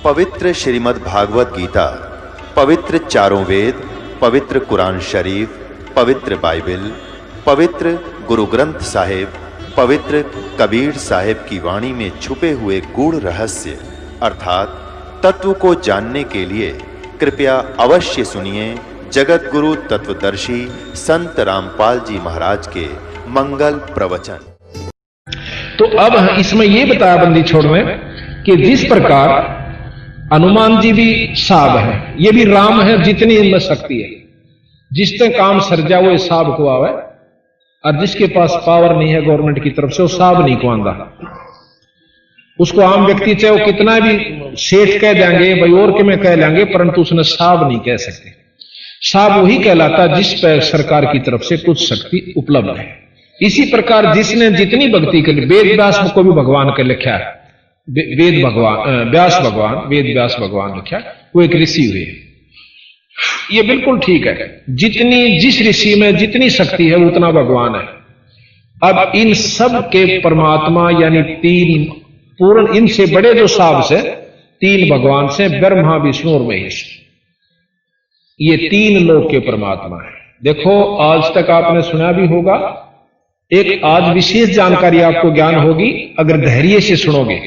पवित्र श्रीमद् भागवत गीता, पवित्र चारों वेद, पवित्र कुरान शरीफ, पवित्र बाइबल, पवित्र गुरु ग्रंथ साहिब, पवित्र कबीर साहिब की वाणी में छुपे हुए गूढ़ रहस्य अर्थात तत्व को जानने के लिए कृपया अवश्य सुनिए जगत गुरु तत्वदर्शी संत रामपाल जी महाराज के मंगल प्रवचन। तो अब इसमें यह बताया बंदी छोड़ में कि जिस प्रकार हनुमान जी भी साब है, ये भी राम है, जितनी इनमें शक्ति है, जिसने काम सर्जा वो साब को आवे, और जिसके पास पावर नहीं है गवर्नमेंट की तरफ से वो साब नहीं को आंदा। उसको आम व्यक्ति चाहे वो कितना भी सेठ कह देंगे, भाई और के में कह लेंगे, परंतु उसने साब नहीं कह सकते। साब वही कहलाता जिस पर सरकार की तरफ से कुछ शक्ति उपलब्ध है। इसी प्रकार जिसने जितनी भक्ति कर ली, वेद व्यास को भी भगवान का लिखा है, वेद व्यास भगवान लिखा, वो एक ऋषि हुए। ये बिल्कुल ठीक है, जितनी जिस ऋषि में जितनी शक्ति है उतना भगवान है। अब इन सब के परमात्मा यानी तीन पूर्ण, इनसे बड़े जो साब से तीन भगवान से ब्रह्मा विष्णु और महेश, ये तीन लोक के परमात्मा है। देखो आज तक आपने सुना भी होगा, एक आज विशेष जानकारी आपको ज्ञान होगी अगर धैर्य से सुनोगे।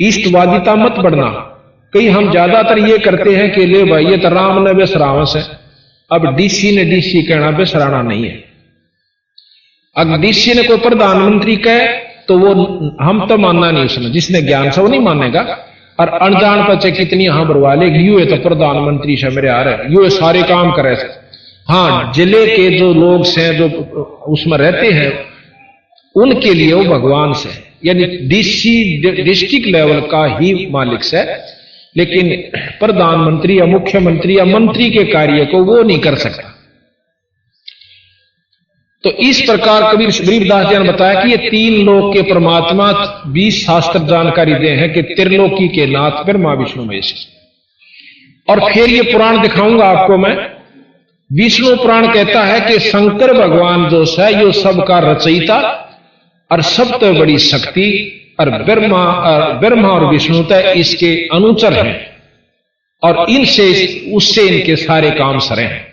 ईष्टवादिता मत बढ़ना। कई हम ज्यादातर ये करते हैं कि ले भाई ये तो राम ने बेसरावस है, अब डीसी ने डीसी कहना बेसराना नहीं है। अगर डीसी ने कोई प्रधानमंत्री कहे तो वो हम तो मानना नहीं, उसने जिसने ज्ञान से वो नहीं मानेगा। और अनजान बच्चे कितनी यहां बरवा लेगी, यू है तो प्रधानमंत्री से मेरे आ रहे, यू सारे काम करे। हाँ, जिले के जो लोग से जो उसमें रहते हैं उनके लिए वो भगवान से, यानी डीसी डिस्ट्रिक्ट लेवल का ही मालिक से, लेकिन प्रधानमंत्री या मुख्यमंत्री या मंत्री के कार्य को वो नहीं कर सकता। तो इस प्रकार कबीर गरीबदास जी ने बताया कि ये तीन लोक के परमात्मा 20 शास्त्र जानकारी दे हैं कि त्रिलोकी के नाथ ब्रह्मा विष्णु महेश। और फिर ये पुराण दिखाऊंगा आपको मैं। विष्णु पुराण कहता है कि शंकर भगवान जो है ये सबका रचयिता और सबसे बड़ी शक्ति, और ब्रह्मा और विष्णु तय इसके अनुचर हैं, और इनसे उससे इनके सारे काम सरे हैं।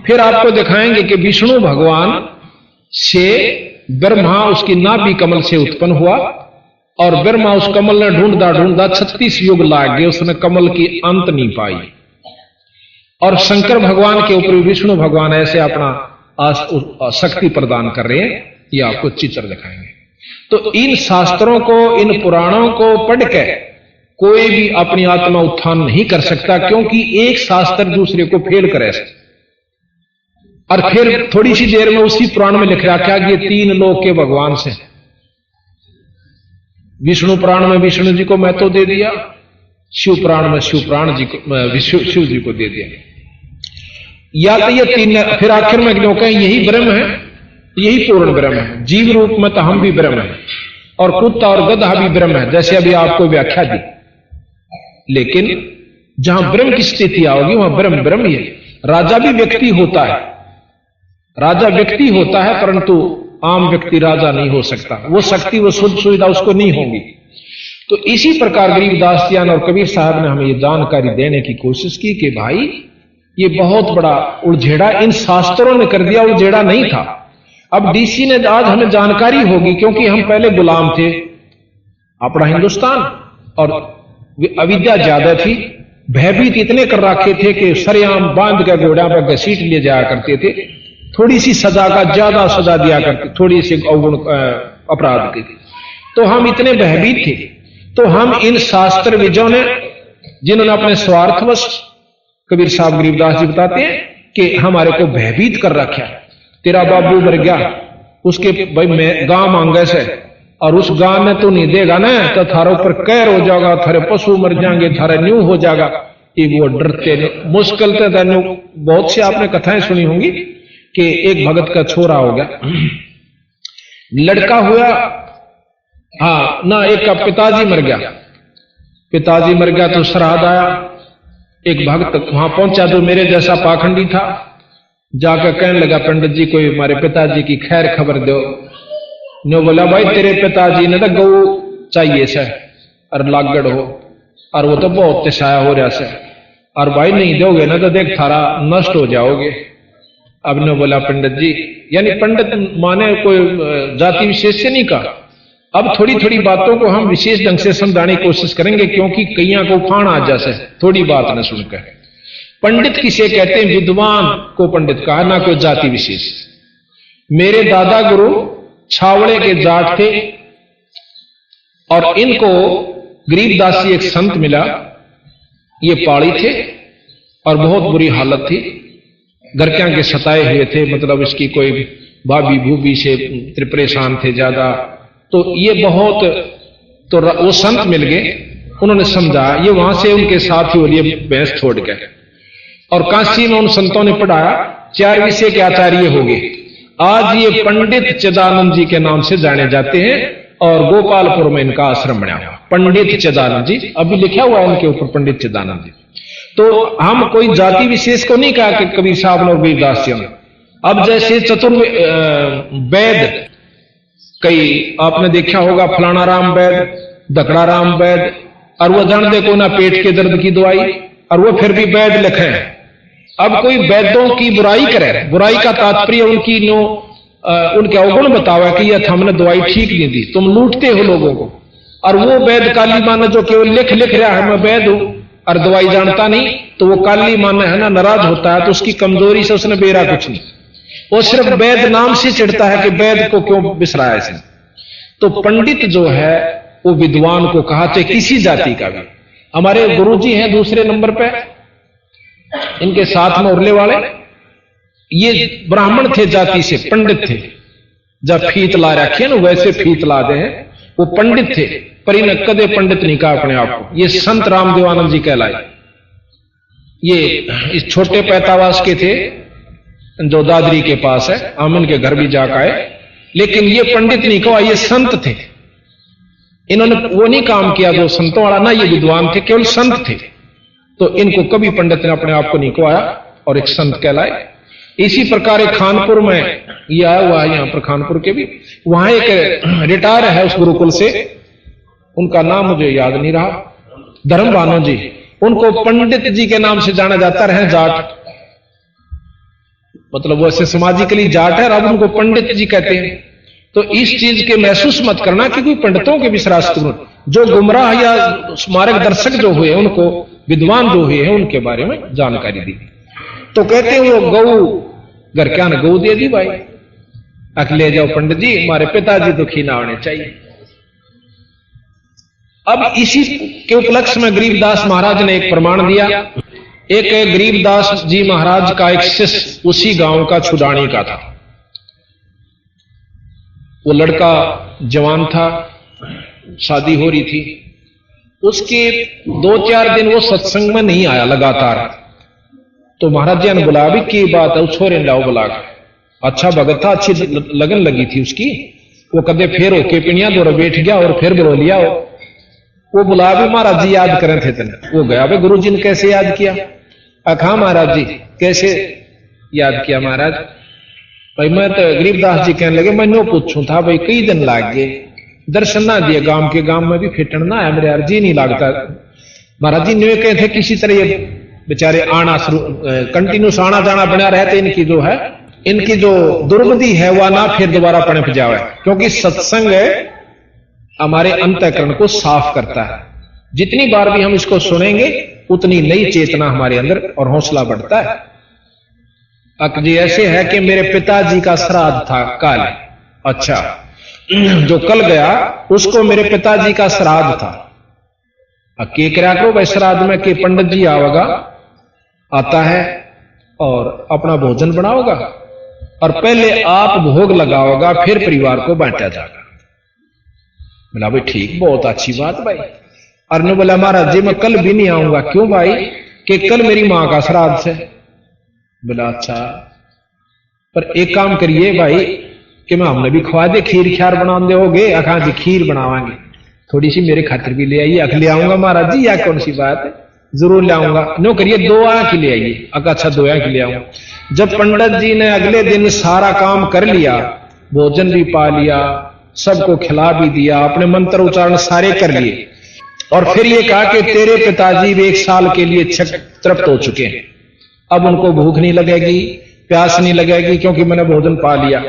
फिर आपको दिखाएंगे कि विष्णु भगवान से ब्रह्मा उसकी नाभि कमल से उत्पन्न हुआ, और ब्रह्मा उस कमल ने ढूंढता ढूंढता 36 युग लाग गए, उसने कमल की अंत नहीं पाई। और शंकर भगवान के ऊपर विष्णु भगवान ऐसे अपना शक्ति प्रदान कर रहे हैं। ये आपको चित्र दिखाएंगे। तो इन शास्त्रों को, इन पुराणों को पढ़ के कोई भी अपनी आत्मा उत्थान नहीं कर सकता, क्योंकि एक शास्त्र दूसरे को फेल करे। और फिर थोड़ी सी देर में उसी पुराण में लिख रखा कि ये तीन लोक के भगवान से। विष्णु पुराण में विष्णु जी को महत्व दे दिया, शिव पुराण में शिव जी को दे दिया। या तो ये तीन, फिर आखिर में जो कहें यही ब्रह्म है, यही पूर्ण ब्रह्म है। जीव रूप में तो हम भी ब्रह्म है, और कुत्ता और गधा भी ब्रह्म है, जैसे अभी आपको व्याख्या दी। लेकिन जहां ब्रह्म की स्थिति आओगी वहां ब्रह्म ब्रह्म ही है। राजा भी व्यक्ति होता है, राजा व्यक्ति होता है, परंतु आम व्यक्ति राजा नहीं हो सकता। वो शक्ति, वो सुख सुविधा उसको नहीं होगी। तो इसी प्रकार गरीबदास जी और कबीर साहब ने हमें ये जानकारी देने की कोशिश की कि भाई ये बहुत बड़ा उलझेड़ा इन शास्त्रों ने कर दिया, उलझेड़ा नहीं था। अब डीसी ने आज हमें जानकारी होगी, क्योंकि हम पहले गुलाम थे अपना हिंदुस्तान, और अविद्या ज्यादा थी, भयभीत इतने कर रखे थे कि सरेआम बांध के घोड़ा पर घसीट लिए जाया करते थे। थोड़ी सी सजा का ज्यादा सजा दिया करते, थोड़ी सी अवगुण अपराध की थी। तो हम इतने भयभीत थे। तो हम इन शास्त्र विजों ने, जिन्होंने अपने स्वार्थवश, कबीर साहब गरीबदास जी बताते हैं कि हमारे को भयभीत कर रखा। तेरा बाबू मर गया, उसके भाई मैं गांव मांगे से, और उस गांव में तो नहीं देगा ना, तो थारे ऊपर कहर हो जाएगा, थारे पशु मर जाएंगे, थारे न्यू हो जाएगा। ये वो डरते मुश्किल थे। बहुत सी आपने कथाएं सुनी होंगी कि एक भगत का छोरा हो गया, लड़का हुआ, हाँ ना, एक का पिताजी मर गया। पिताजी मर गया तो श्राद्ध आया। एक भक्त वहां पहुंचा जो मेरे जैसा पाखंडी था, जाकर कहने लगा पंडित जी कोई हमारे पिताजी की खैर खबर दो। नो बोला भाई तेरे पिताजी ने तो गऊ चाहिए सर और लागड़ हो, और वो तो बहुत तिसाया हो रहा से, और भाई नहीं दोगे ना तो देख थारा नष्ट हो जाओगे। अब ने बोला पंडित जी, यानी पंडित माने कोई जाति विशेष से नहीं कहा, अब थोड़ी थोड़ी बातों को हम विशेष ढंग से समझाने की कोशिश करेंगे, क्योंकि कईया को फाण आ जैसे थोड़ी बात न सुनकर। पंडित किसे कहते हैं? विद्वान को पंडित कहा, ना कोई जाति विशेष। मेरे दादा गुरु छावड़े के जाट थे और इनको गरीबदासी एक संत मिला, ये पाड़ी थे और बहुत बुरी हालत थी, घरक्या के सताए हुए थे, मतलब इसकी कोई भाभी भूबी से परेशान थे ज्यादा। तो ये बहुत, तो वो संत मिल गए, उन्होंने समझा, ये वहां से उनके साथ ही वो लिए भैंस छोड़ गए और काशी में उन संतों ने पढ़ाया, 4 विषय के आचार्य हो गए। आज ये पंडित चिदानंद जी के नाम से जाने जाते हैं और गोपालपुर में इनका आश्रम बना हुआ, पंडित चिदानंद जी, अभी लिखा हुआ है इनके ऊपर पंडित चिदानंद जी। तो हम कोई जाति विशेष को नहीं कहा कि कबीर साहब और वीरदास जी ने। अब जैसे वैद, कई आपने देखा होगा, फलाना राम वैद, दकड़ा राम वैद, और वो जान देखो ना पेट के दर्द की दवाई, और वो फिर भी वैद लिखे हैं। अब कोई वैद्यों की बुराई करे, बुराई का तात्पर्य उनकी उनके अवगुण बतावा कि यह हमने दवाई ठीक नहीं दी, तुम लूटते हो लोगों को। और वो वैद काली माने जो केवल लिख रहा है मैं वैद हूं और दवाई जानता नहीं, तो वो काली माने है ना, नाराज होता है, तो उसकी कमजोरी से उसने बेरा कुछ नहीं, वो सिर्फ वैद नाम से चिढ़ता है कि वैद को क्यों बिसराया इसने। तो पंडित जो है वो विद्वान को कहा, चाहे किसी जाति का भी। हमारे गुरुजी हैं दूसरे नंबर पे, इनके साथ में उरले वाले, ये ब्राह्मण थे जाति से, पंडित थे। जब फीत ला रखे ना वैसे फीत ला दे, वो पंडित थे, पर इन्हें कदे पंडित नहीं कहा अपने आप को। ये संत रामदेवानंद जी कहलाए। ये इस छोटे पैतावास के थे जो दादरी के पास है, हम इनके घर भी जाकर आए, लेकिन ये पंडित नहीं कहा, ये संत थे। इन्होंने वो नहीं काम किया जो संतों वाला, ना ये विद्वान थे, केवल संत थे। तो इनको कभी पंडित ने अपने आप को नहीं कहवाया और एक संत कहलाए। इसी प्रकार एक खानपुर में ये आया हुआ है, यहां पर खानपुर के भी, वहां एक रिटायर है उस गुरुकुल से, उनका नाम मुझे याद नहीं रहा, धर्म भानो जी, उनको पंडित जी के नाम से जाना जाता रहे, जाट, मतलब वैसे सामाजिकली जाट है, अब उनको पंडित जी कहते हैं। तो इस चीज के महसूस मत करना कि कोई पंडितों के भी शास्त्र, जो गुमराह या स्मारक दर्शक जो हुए, उनको विद्वान जो हुए हैं उनके बारे में जानकारी दी। तो कहते हैं वो गऊ, घर क्या ने गऊ दे दी भाई, अख ले जाओ पंडित जी, हमारे पिताजी दुखी ना होने चाहिए। अब इसी के उपलक्ष्य में गरीबदास महाराज ने एक प्रमाण दिया। एक गरीबदास जी महाराज का एक शिष्य उसी गांव का छुडानी का था। वो लड़का जवान था, शादी हो रही थी, उसके 2-4 दिन वो सत्संग में नहीं आया लगातार। तो महाराज जी ने बुलाया, भी की बात है, उस छोरे ने लाओ बुला। अच्छा भगत था, अच्छी लगन लगी थी उसकी, वो कदे फिर होके पिनिया दौरा बैठ गया और फिर बुला लिया। वो बुला भी महाराज जी याद करें थे तने, वो गया, भाई गुरु जी ने कैसे याद किया? अखा महाराज जी कैसे याद किया महाराज? भाई मैं तो गरीबदास जी कहने लगे, मैं नो पूछूं था भाई, कई दिन लाग गए, दर्शन ना दिए, गांव के गांव में भी फिटन ना है, मेरे यार जी नहीं लगता। महाराज जी ने कहे थे किसी तरह ये बेचारे आना शुरू, कंटिन्यूस आना जाना बना रहते, इनकी जो है, इनकी जो दुर्गति है वह ना फिर दोबारा पनप जावे, क्योंकि सत्संग हमारे अंतःकरण को साफ करता है। जितनी बार भी हम इसको सुनेंगे उतनी नई चेतना हमारे अंदर और हौसला बढ़ता है। जी ऐसे है कि मेरे पिताजी का श्राद्ध था कल, अच्छा जो कल गया उसको मेरे पिताजी का श्राद्ध था। के क्या करो भाई, श्राद्ध में के पंडित जी आवेगा, आता है और अपना भोजन बनाओगा और पहले आप भोग लगाओगा, फिर परिवार को बांटा जाएगा। बोला भाई ठीक, बहुत अच्छी बात भाई। और ने बोला महाराज जी मैं कल भी नहीं आऊंगा। क्यों भाई? कि कल मेरी मां का श्राद्ध है। बोला अच्छा, पर एक काम करिए भाई कि मैं हमने भी खवा दे, खीर ख्यार बना दोगे? अखा जी खीर बनावांगे, थोड़ी सी मेरे खातिर भी ले आइए। अख ले आऊंगा महाराज जी, या कौन सी बात है, जरूर ले आऊंगा। नो करिए 2 आंख ले आइए। अच्छा 2 आंख ले आऊंगा। जब पंडित जी ने अगले दिन सारा काम कर लिया, भोजन भी पा लिया, सबको खिला भी दिया, अपने मंत्र उच्चारण सारे कर लिए और फिर ये कहा कि तेरे पिताजी भी 1 साल के लिए तृप्त हो चुके हैं, अब उनको भूख नहीं लगेगी, प्यास नहीं लगेगी, क्योंकि मैंने भोजन पा लिया।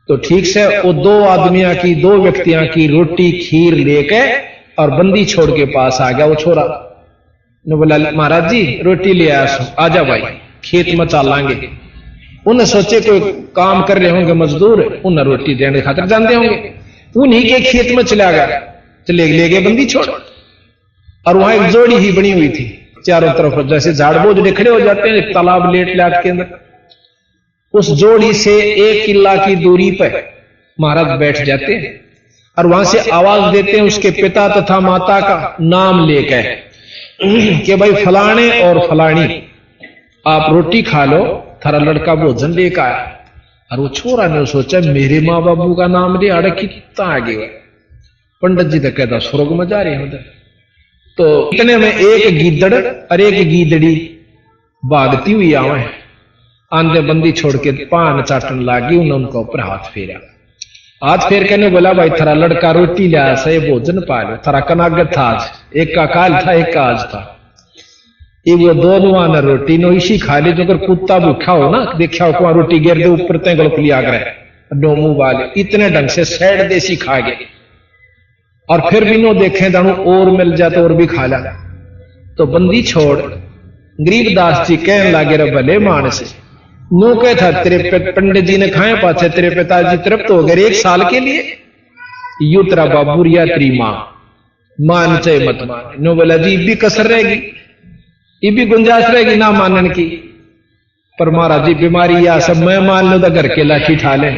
तो ठीक से वो 2 व्यक्तियां की रोटी खीर लेके और बंदी छोड़ के पास आ गया वो छोरा ने। बोला महाराज जी रोटी ले आजा भाई, खेत में चालांगे। उन्हें सोचे कोई काम कर रहे होंगे मजदूर, उन्हें रोटी देने खातिर जानते होंगे, उन्हीं के खेत में चला गया, ले गए बंदी छोड़। और वहां एक जोड़ी ही बनी हुई थी चारों तरफ, जैसे झाड़ बोझ खड़े हो जाते हैं एक तालाब लेट के अंदर। उस जोड़ी से 1 किला की दूरी पर महाराज बैठ जाते हैं और वहां से आवाज देते हैं उसके पिता तथा माता का नाम लेकर कि भाई फलाने और फलानी आप रोटी खा लो, थारा लड़का भोजन लेकर आया। और वो छोरा ने सोचा मेरे माँ बाबू का नाम ले आड़े कितना आगे हुआ। पंडित जी तो कहता स्वर्ग में जा रहे हैं उधर। तो इतने में एक गीदड़ और एक गीदड़ी भागती हुई आवे, आंधे बंदी छोड़ के पान चाटन लागी। उन्होंने उनको ऊपर हाथ फेरा, हाथ फेर के बोला भाई थारा लड़का रोटी लिया से भोजन पा लो, थारा कनागत था आज, एक का काल था एक का आज था। ये वो दोनों ने रोटी नो इसी खा ली, जो अगर कुत्ता भूखा हो ना देखा हो को रोटी गिर दे ऊपर तय गलप लिया करे नो मुंह वाले, इतने ढंग से सैड देसी खा गए। और फिर भी नो देखे दानू और मिल जाए तो और भी खा ला। तो बंदी छोड़ गरीबदास जी कहने लगे रे भले मानस नो कह था तेरे पंडित जी ने खाए पाछे तेरे पिताजी तृप्त हो गए 1 साल के लिए, यू तेरा बाबू रिया तेरी मां मान चाहे मत मान। नो बोला जी भी कसर रहेगी, ये भी गुंजाइश रहेगी ना मानने की, पर महाराज जी बीमारी या सब मैं मान लो तो घर के लाठी ठा ले,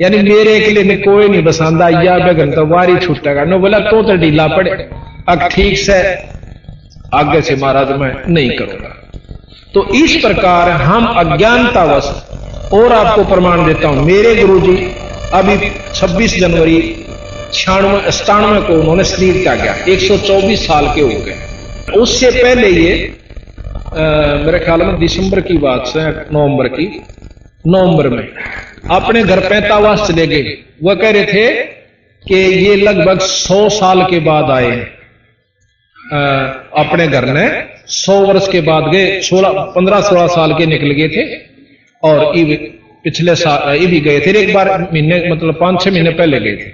यानी मेरे के लिए कोई नहीं बसांदा या बेगन तो वारी छूटेगा। नो बोला तो ढीला पड़े, अब ठीक से आगे से महाराज मैं नहीं करूंगा। तो इस प्रकार हम अज्ञानतावश, और आपको प्रमाण देता हूं मेरे गुरुजी अभी 26 जनवरी 96 को उन्होंने शरीर त्यागा, 124 साल के हो गए। उससे पहले ये मेरे ख्याल में दिसंबर की बात से नवंबर में अपने घर 45 चले गए। वह कह रहे थे कि ये लगभग 100 साल के बाद आए हैं अपने घर ने, 100 वर्ष के बाद गए, 15-16 साल के निकल गए थे। और पिछले साल ये भी गए थे एक बार महीने, मतलब 5-6 महीने पहले गए थे।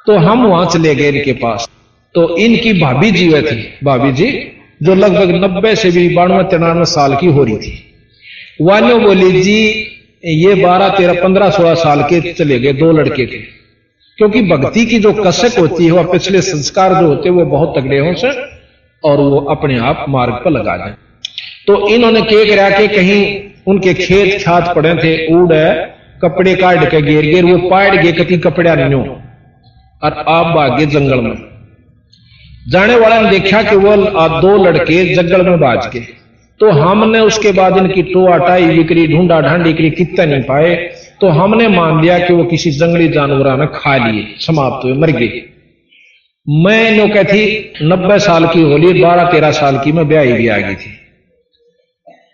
तो हम वहां चले गए इनके पास। तो इनकी भाभी जी वह थी, भाभी जी जो लगभग 90 से भी 92-93 साल की हो रही थी। वानो बोली जी ये 12-13-15-16 साल के चले गए, 2 लड़के थे। क्योंकि भक्ति की जो कसक होती है वह पिछले संस्कार जो होते हैं वो बहुत तगड़े हों से और वो अपने आप मार्ग पर लगा जाए। तो इन्होंने क्या करा कि कहीं उनके खेत खात पड़े थे, ऊड़ कपड़े काट के घेर वो पाड़ गए कति कपड़ा नहीं हो, और आप भागे जंगल में। जाने वाला ने देखा कि वो 2 लड़के जंगल में भाज के। तो हमने उसके बाद इनकी टोआ टाई बिक्री ढूंढा ढांडी करी, कितना नहीं पाए। तो हमने मान लिया कि वो किसी जंगली जानवर ने खा लिए, समाप्त हुए, मर गए। मैं नो कहती 90 साल की होली, 12-13 साल की मैं ब्याही भी आ गई थी,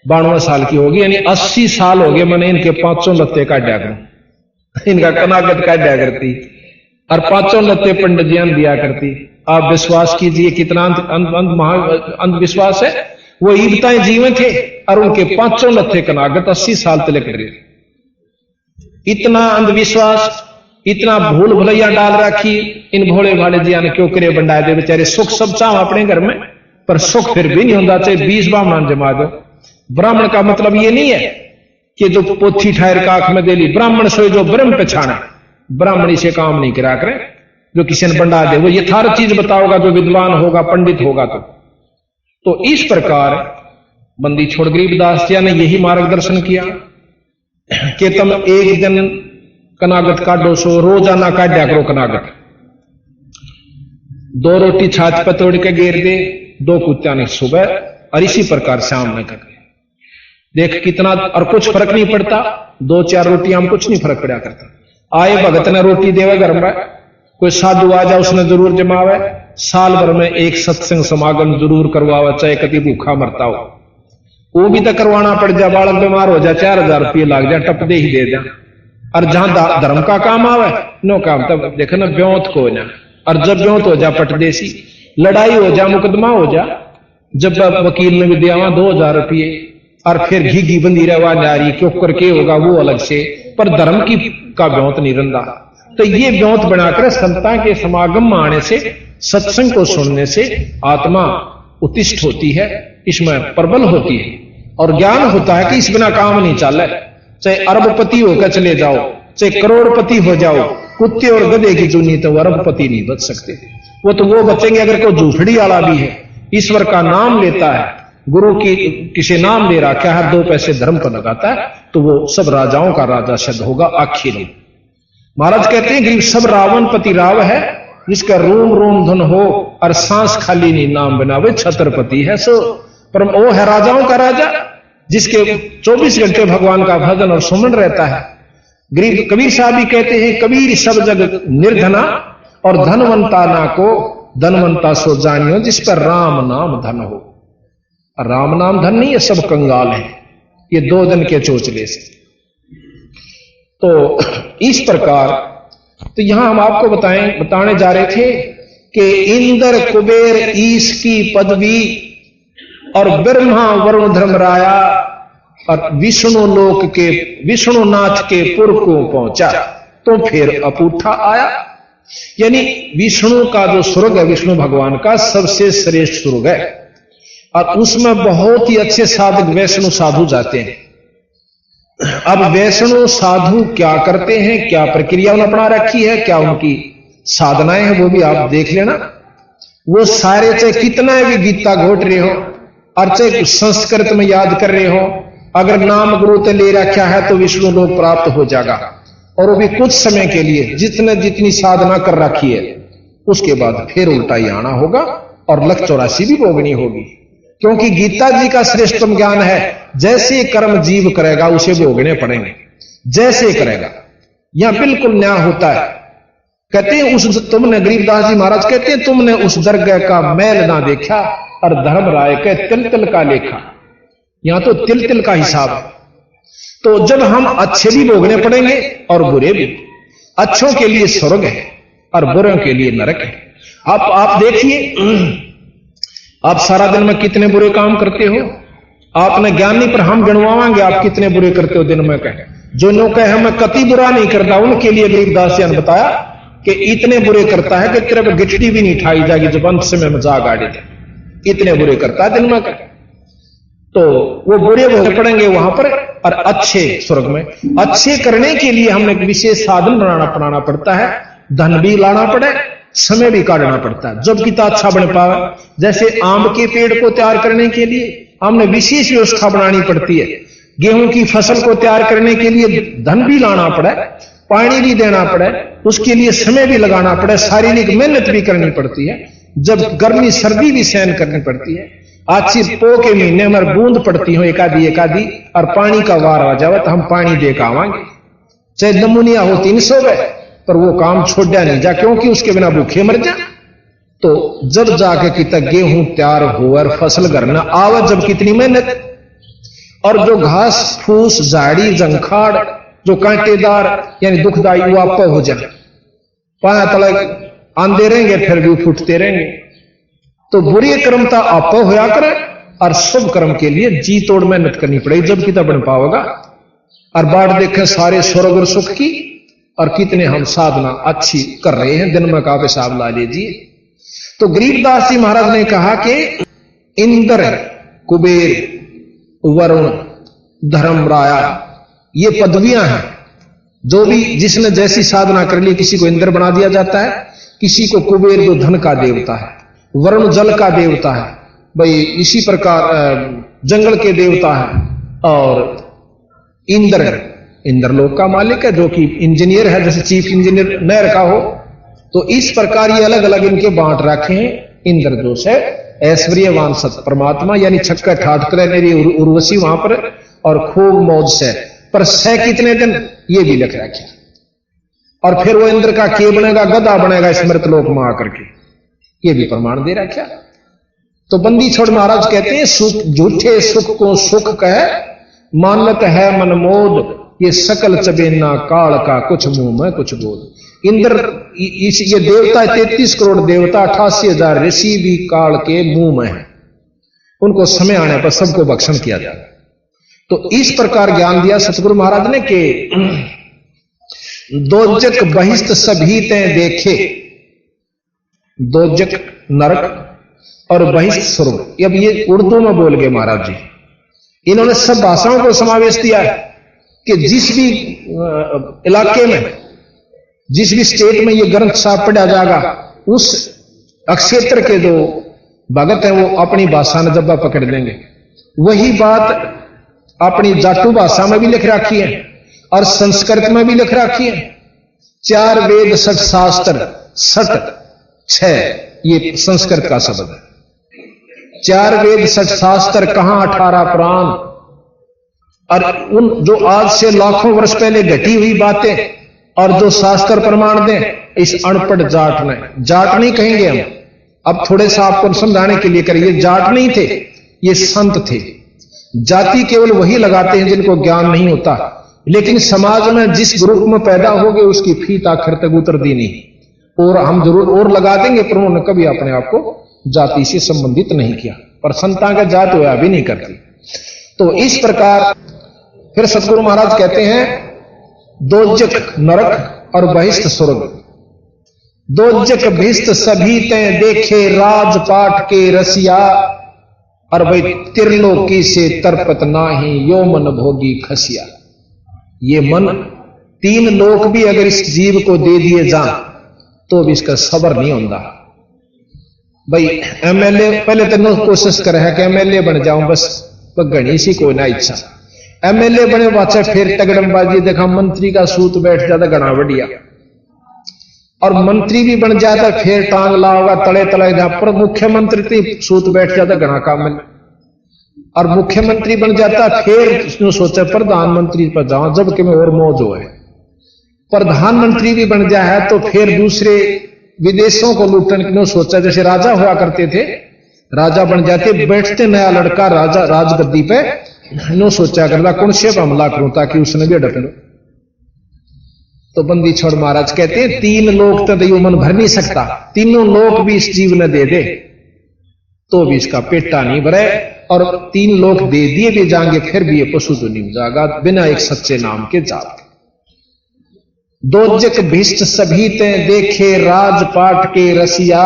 92 साल की होगी, यानी 80 साल हो गए मैंने इनके 5 लत्ते काटा कर, इनका कनागत काटा करती, और 5 लत्ते पंडित जी दिया करती। आप विश्वास कीजिए कितना अंधविश्वास है। वो ईबताएं जीवन थे और उनके 5 लत्ते कनागत 80 साल तक रहे। इतना अंधविश्वास, इतना भूल भुलैया डाल रखी इन भोले भाले जी ने, क्यों करे बंडाए दे बेचारे। सुख सब चाह अपने घर में, पर सुख फिर भी नहीं होता, चाहे 20 ब्राह्मण जमा दो। ब्राह्मण का मतलब ये नहीं है कि जो पोथी ठहर का आंख में दे ली, ब्राह्मण से जो ब्रह्म पहचाना, ब्राह्मणी से काम नहीं करा करे जो किसी ने बंडा दे। वो यथार्थ चीज बताओगा जो विद्वान होगा, पंडित होगा। तो इस प्रकार बंदी छोड़ गरीबदास जी ने यही मार्गदर्शन किया कि तुम एक दिन कनागत काटो, सो रोजाना काटा करो कनागत। 2 रोटी छाछ पर तोड़ के घेर दे, 2 कुत्ता ने सुबह, और इसी प्रकार शाम में कर देख कितना, और कुछ फर्क नहीं पड़ता। 2-4 रोटी हम कुछ नहीं फर्क पड़ा करता। आए भगत ने रोटी देवे घर में, कोई साधु आ जाए उसने जरूर जमावे, साल भर में एक सत्संग समागम जरूर करवावे, चाहे कभी भूखा मरता हो, वो भी तो करवाना पड़ जाए। बालक बीमार हो जाए, 4000 रुपये लग जाए, टप दे ही दे जा। और जहां धर्म का काम आवे नो काम, तब देखे ना ब्योत को ना और जब ब्योत हो जा पटदेसी, लड़ाई हो जा, मुकदमा हो जा, जब वकील ने भी दिया वहां 2000 रुपये और फिर घी बंदी रहवा नारी क्यों करके होगा वो अलग से, पर धर्म की का ब्योत नहीं रंदा। तो ये ब्योत बनाकर संतां के समागम में आने से, सत्संग को सुनने से आत्मा उत्तिष्ठ होती है, इसमें प्रबल होती है और ज्ञान होता है कि इस बिना काम नहीं चल। चाहे अरबपति होकर चले जाओ, चाहे करोड़पति हो जाओ, कुत्ते और गधे की चुनी तो अरबपति नहीं बच सकते। वो तो वो बचेंगे अगर कोई झूठड़ी वाला भी है, ईश्वर का नाम लेता है, गुरु की किसी नाम ले रखा है, 2 पैसे धर्म पर लगाता है, तो वो सब राजाओं का राजा सिद्ध होगा आखिर में। महाराज कहते हैं गरीब सब रावण पति राव है, जिसका रोम रोम धन हो और सांस खाली नहीं नाम बनावे छत्रपति है सो। पर वो है राजाओं का राजा, जिसके 24 घंटे भगवान का भजन और सुमन रहता है। गरीब कबीर साहब भी कहते हैं कबीर सब जग निर्धना और धनवंता ना को धनवंता सो जानियो, जिस पर राम नाम धन हो। राम नाम धन नहीं है, सब कंगाल है, ये 2 दिन के चोचले से। तो इस प्रकार, तो यहां हम आपको बताने जा रहे थे कि इंद्र कुबेर ईश की पदवी और ब्रह्मा वरुण धर्मराया और विष्णु लोक के विष्णुनाथ के पुर को पहुंचा तो फिर अपूठा आया। यानी विष्णु का जो स्वर्ग है, विष्णु भगवान का सबसे श्रेष्ठ स्वर्ग है और उसमें बहुत ही अच्छे साधक वैष्णु साधु जाते हैं। अब वैष्णु साधु क्या करते हैं, क्या प्रक्रिया उन्होंने अपना रखी है, क्या उनकी साधनाएं हैं, वो भी आप देख लेना। वो सारे चाहे कितना भी गीता घोट रहे हो और चाहे संस्कृत में याद कर रहे हो, अगर नाम गुरु ते ले रखा है तो विष्णु लोक प्राप्त हो जाएगा, और वो भी कुछ समय के लिए, जितनी साधना कर रखी है उसके बाद फिर उल्टा ही आना होगा और लख 84 भी भोगनी होगी। क्योंकि गीता जी का श्रेष्ठतम ज्ञान है, जैसे कर्म जीव करेगा उसे भोगने पड़ेंगे, जैसे करेगा। यहां बिल्कुल न्याय होता है। कहते हैं तुमने, गरीबदास जी महाराज कहते हैं, तुमने उस दरगाह का मैल ना देखा और धर्मराय के तिल तिल का लेखा। यहां तो तिल तिल का हिसाब है। तो जब हम अच्छे भी भोगने पड़ेंगे और बुरे भी, अच्छों के लिए स्वर्ग है और बुरों के लिए नरक है। आप देखिए, आप सारा दिन में कितने बुरे काम करते हो, आपने ज्ञान नहीं, पर हम गणवाएंगे आप कितने बुरे करते हो दिन में। कहे जो नो कहे मैं कति बुरा नहीं करता, उनके लिए गरीबदास जी ने बताया कि इतने बुरे करता है कि तेरे पर गिठड़ी भी नहीं ठाई जाएगी जब अंत से में मजाक गाड़ी दे, इतने बुरे करता है दिन में। कहे तो वो बुरे भोग पड़ेंगे वहां पर, और अच्छे स्वर्ग में। अच्छे करने के लिए हमने एक विशेष साधन बनाना पड़ता है, धन भी लाना पड़े, समय भी काटना पड़ता है, जब कितना अच्छा बन पावे। जैसे आम के पेड़ को तैयार करने के लिए हमने विशेष व्यवस्था बनानी पड़ती है, गेहूं की फसल को तैयार करने के लिए धन भी लाना पड़े, पानी भी देना पड़े, उसके लिए समय भी लगाना पड़े, शारीरिक मेहनत भी करनी पड़ती है, जब गर्मी सर्दी भी सहन करनी पड़ती है। आखिर पो के महीने में बूंद पड़ती हो एकादी और पानी का वार आ जावे तो हम पानी दे के आवांगे, चाहे नमूनिया हो 300 गए, पर वो काम छोड़ा नहीं जा, क्योंकि उसके बिना भूखे मर जा। तो जब जाके कितना गेहूं तैयार हो और फसल घर न आवे, जब कितनी मेहनत, और जो घास फूस झाड़ी जंखाड़ जो कांटेदार यानी दुखदाई वो आप हो जाए, पाया तलक आंदे रहेंगे फिर भी फूटते रहेंगे। तो बुरी कर्मता आप होया करे और शुभ कर्म के लिए जी तोड़ मेहनत करनी पड़ेगी, जब कितना बन पाओगा। और बाढ़ देखें सारे स्वर्ग और सुख की, और कितने हम साधना अच्छी कर रहे हैं, दिन में का हिसाब ला लीजिए। तो गरीबदास जी महाराज ने कहा कि इंद्र कुबेर वरुण धर्मराया ये पदवियां हैं, जो भी जिसने जैसी साधना कर ली, किसी को इंद्र बना दिया जाता है, किसी को कुबेर जो धन का देवता है, वरुण जल का देवता है, भाई इसी प्रकार जंगल के देवता है, और इंद्र लोक का मालिक है, जो कि इंजीनियर है, जैसे चीफ इंजीनियर नहर का हो। तो इस प्रकार ये अलग अलग इनके बांट रखे हैं। इंद्र जो है ऐश्वर्यवान सत परमात्मा, यानी छक्का ठाठ करे मेरी उर्वशी वहां पर, और खूब मौज से, पर सह कितने दिन ये भी लिख रखे। और फिर वो इंद्र का के बनेगा, गधा बनेगा स्मृत लोक में आकर के, ये भी प्रमाण दे रखा। तो बंदी छोड़ महाराज कहते हैं सुख झूठे सुख को सुख कहे मानत है मनमोद, ये सकल चबेना काल का कुछ मुंह में कुछ बोध। इंद्र ये देवता 33 करोड़ देवता 88,000 ऋषि भी काल के मुंह में है, उनको समय आने पर सबको भक्षण किया जाएगा। तो इस प्रकार ज्ञान दिया सतगुरु महाराज ने कि दोजक बहिष्ठ सभी ते देखे, दोजक नरक और बहिष्ठ स्वर्ग। अब ये उर्दू में बोल गए महाराज जी, इन्होंने सब भाषाओं को समावेश दिया है कि जिस भी इलाके में, जिस भी स्टेट में ये ग्रंथ साहब पढ़ा जाएगा, उस क्षेत्र के जो भगत हैं वो अपनी भाषा में जब्बा पकड़ लेंगे। वही बात अपनी जाटू भाषा में भी लिख रखी है और संस्कृत में भी लिख रखी है। 4 वेद 60 शास्त्र 6 ये संस्कृत का शब्द है। 4 वेद 60 शास्त्र कहां 18 पुराण, और उन जो आज से लाखों वर्ष पहले घटी हुई बातें और जो शास्त्र प्रमाण दें, इस अनपढ़ जाट ने, जाट नहीं कहेंगे हम, अब थोड़े सा आपको समझाने के लिए करिए, जाट नहीं थे, ये संत थे। जाति केवल वही लगाते हैं जिनको ज्ञान नहीं होता, लेकिन समाज में जिस ग्रुप में पैदा हो गए उसकी फीत आखिर तक उतर दी नहीं। और हम जरूर और लगा देंगे, पर उन्होंने कभी अपने आप को जाति से संबंधित नहीं किया, पर संतान का जात होया भी नहीं करती। तो इस प्रकार फिर सतगुरु महाराज कहते हैं दोजक नरक और बहिष्ठ स्वर्ग। दोजक बहिष्ठ सभी ते देखे राजपाट के रसिया, और भाई त्रिलोकी से तरपत नाही यो मन भोगी खसिया। ये मन 3 लोक भी अगर इस जीव को दे दिए जा तो भी इसका सबर नहीं होता। भाई एमएलए पहले तो कोशिश कर है कि एमएलए बन जाऊं, बस घनी सी कोई ना इच्छा। एमएलए बने बाचा फिर तगड़मबाजी देखा, मंत्री का सूत बैठ जाता घना बढ़िया, और मंत्री भी बन जाता फिर टांग लाओगा तले तले जहां पर मुख्यमंत्री सूत बैठ जाता घना काम में, और मुख्यमंत्री बन जाता फिर सोचा प्रधानमंत्री पर जाऊं जबकि मैं और मौज हो है। प्रधानमंत्री भी बन जाए तो फिर दूसरे विदेशों को लूटने की सोचा, जैसे राजा हुआ करते थे, राजा बन जाते, बैठते नया लड़का राजा राजगद्दी पे, नो सोचा करता कौन से हमला करूं ताकि उसने भी अड़क लो। तो बंदी छोड़ महाराज कहते हैं 3 लोक तो यो मन भर नहीं सकता, तीनों लोक भी इस जीव ने दे दे तो भी इसका पेटा नहीं भरे, और 3 लोक दे दिए भी जाएंगे फिर भी ये पशु तो नहीं जाएगा बिना एक सच्चे नाम के जात। दोजक भिष्ट सभी ते देखे राजपाट के रसिया,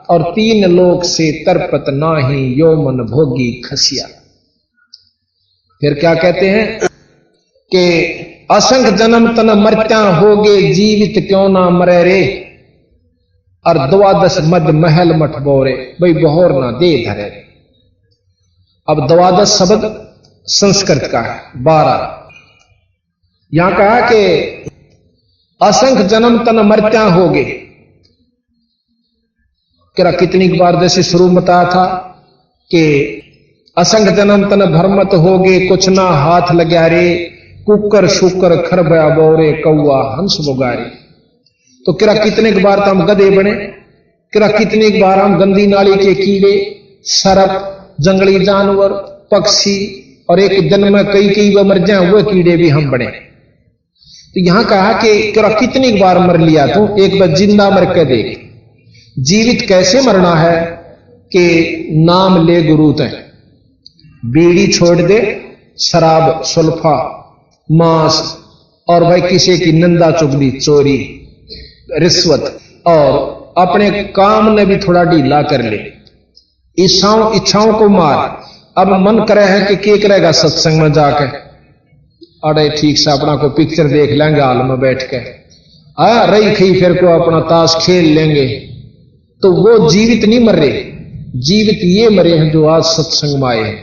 और 3 लोक से तरपत नाही यो मन भोगी खसिया। फिर क्या कहते हैं कि असंख जन्म तन मरत्या होगे जीवित क्यों ना मरे रे, और 12 मद महल मठ बोरे, भाई बहोर ना दे धरे। अब 12 शब्द संस्कृत का है, 12 यहां कहा कि असंख जन्म तन मरत्या होगे। क्या कितनी बार जैसे शुरू में बताया था कि असंख जन्म तन भरमत होगे, कुछ ना हाथ लग्या रे, कुकर शुकर खरबया बोरे कौआ हंस बुगारे। तो किरा कितने बार तो हम गधे बने, किरा कितने बार हम गंदी नाली के कीड़े, सरप, जंगली जानवर, पक्षी, और एक दिन में कई मर जाए वो कीड़े भी हम बने। तो यहां कहा कि किरा कितनी बार मर लिया तू, एक बार जिंदा मर के देख। जीवित कैसे मरना है कि नाम ले गुरु ते, बीड़ी छोड़ दे, शराब, सुल्फा, मांस, और भाई किसी की निंदा चुगली, चोरी, रिश्वत, और अपने काम ने भी थोड़ा ढीला कर ले, इच्छाओं को मार। अब मन करे है कि क्या करेगा सत्संग में जाकर, अरे ठीक से अपना को पिक्चर देख लेंगे हाल में बैठ के, रही खई फिर को अपना ताश खेल लेंगे। तो वो जीवित नहीं मर रहे, जीवित ये मरे हैं जो आज सत्संग में आए हैं,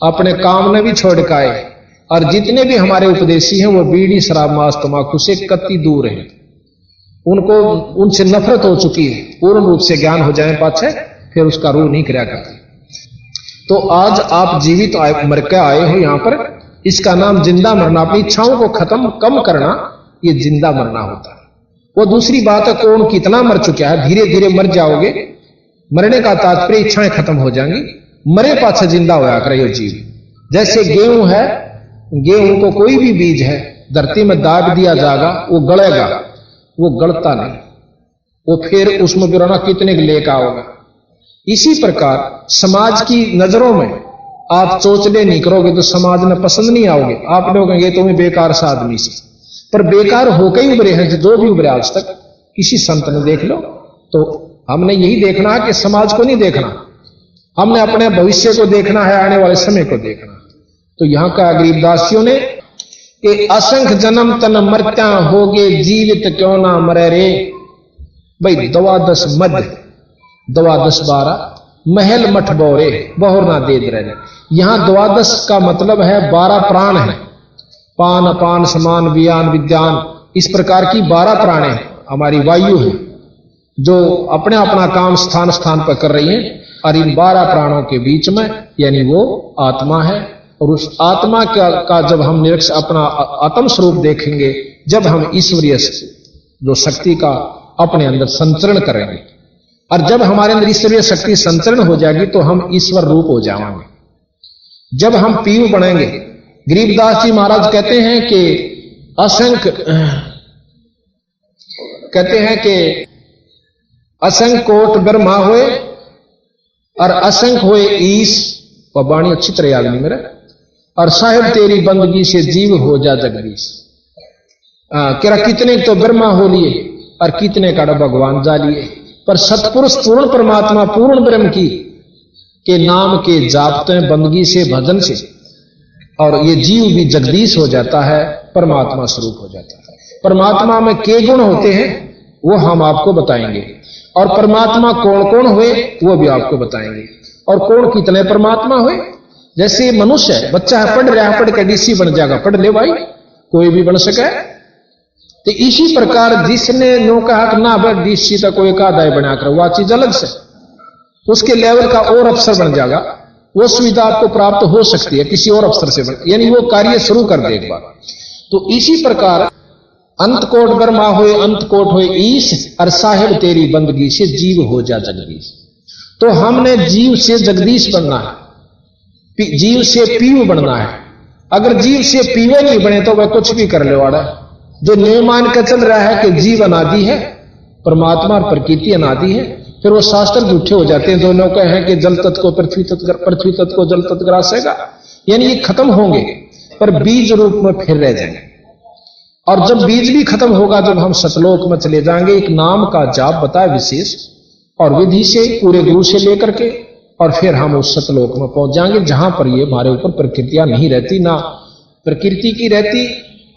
अपने काम ने भी छोड़ के आए। और जितने भी हमारे उपदेशी हैं वो बीड़ी शराब मांस तंबाकू से कति दूर हैं, उनको उनसे नफरत हो चुकी है। पूर्ण रूप से ज्ञान हो जाए पाछे फिर उसका रूह नहीं कराया करते। तो आज आप जीवित मर के आए हो यहां पर, इसका नाम जिंदा मरना। अपनी इच्छाओं को कम करना, ये जिंदा मरना होता है। वो दूसरी बात है कौन कितना मर चुका है, धीरे धीरे मर जाओगे। मरने का तात्पर्य इच्छाएं खत्म हो जाएंगी, मरे पाछे जिंदा होया करे जीव। जैसे गेहूं है, गेहूं को कोई भी बीज है धरती में दाब दिया जाएगा, वो गलेगा, वो गलता नहीं, वो फिर उसमें गिराना कितने के लेकर आओगे। इसी प्रकार समाज की नजरों में आप चोचले नहीं करोगे तो समाज में पसंद नहीं आओगे। आप लोग कहेंगे तुम्हें बेकार सा आदमी से, पर बेकार होकर ही उभरे हैं जो भी उभरे आज तक। किसी संत ने देख लो, तो हमने यही देखना है कि समाज को नहीं देखना, हमने अपने भविष्य को देखना है, आने वाले समय को देखना। तो यहां का गरीबदासियों ने कि असंख्य जन्म तन मरत्या होगे जीवित क्यों ना मरे रे। भाई द्वादश मध्य, द्वादश 12 महल मठ बोरे बहुर ना दे रहे। यहां द्वादश का मतलब है 12 प्राण है, पान अपान समान वियान विद्यान, इस प्रकार की 12 प्राण है। हमारी वायु है जो अपने अपना काम स्थान स्थान पर कर रही है, और इन 12 प्राणों के बीच में यानी वो आत्मा है। और उस आत्मा का जब हम निरीक्षण अपना आत्म स्वरूप देखेंगे, जब हम ईश्वरीय जो शक्ति का अपने अंदर संचरण करेंगे, और जब हमारे अंदर ईश्वरीय शक्ति संचरण हो जाएगी तो हम ईश्वर रूप हो जाएंगे। जब हम पीयू बनेंगे, गरीबदास जी महाराज कहते हैं कि असंख्य कोट ब्रह्मा हुए और असंख्य हुए ईश, वह वाणी अच्छी तरह याद नहीं मेरा, और साहिब तेरी बंदगी से जीव हो जा जगदीश। कितने तो ब्रह्मा हो लिए और कितने का भगवान जा लिए, पर सतपुरुष पूर्ण परमात्मा पूर्ण ब्रह्म की के नाम के जापते बंदगी से भजन से, और ये जीव भी जगदीश हो जाता है, परमात्मा स्वरूप हो जाता है। परमात्मा में के गुण होते हैं वो हम आपको बताएंगे, और परमात्मा कौन कौन हुए वो भी आपको बताएंगे, और कौन कितने परमात्मा हुए। जैसे मनुष्य है, बच्चा है, पढ़ रहा है, पढ़ के डीसी बन जाएगा, पढ़ ले भाई, कोई भी बन सके। तो इसी प्रकार जिसने नो कहा कि ना भाई डीसी तक कोई का दाय बना कर, वह चीज अलग से उसके लेवल का और अफसर बन जाएगा, वो सुविधा आपको प्राप्त हो सकती है किसी और अफसर से, यानी वो कार्य शुरू कर दे एक बार। तो इसी प्रकार अंत कोट ब्रह्मा हुए अंत कोट हुए ईश, और साहिब तेरी बंदगी से जीव हो जा जगदीश। तो हमने जीव से जगदीश बनना है, जीव से पीयू बनना है। अगर जीव से पीवे नहीं बने तो वह कुछ भी कर ले वाड़ा। जो नियम मान कर चल रहा है कि जीव अनादि है, परमात्मा और प्रकृति अनादि है, फिर वो शास्त्र झूठे हो जाते हैं। दोनों का है कि जल तत्व को पृथ्वी तत्व को जल तत्व ग्रासेगा, यानी ये खत्म होंगे पर बीज रूप में फिर रह जाएंगे। और जब बीज भी खत्म होगा, जब हम सतलोक में चले जाएंगे, एक नाम का जाप बताए विशेष और विधि से पूरे गुरु से लेकर के, और फिर हम उस सतलोक में पहुंच जाएंगे जहां पर ये हमारे ऊपर प्रकृतियां नहीं रहती, ना प्रकृति की रहती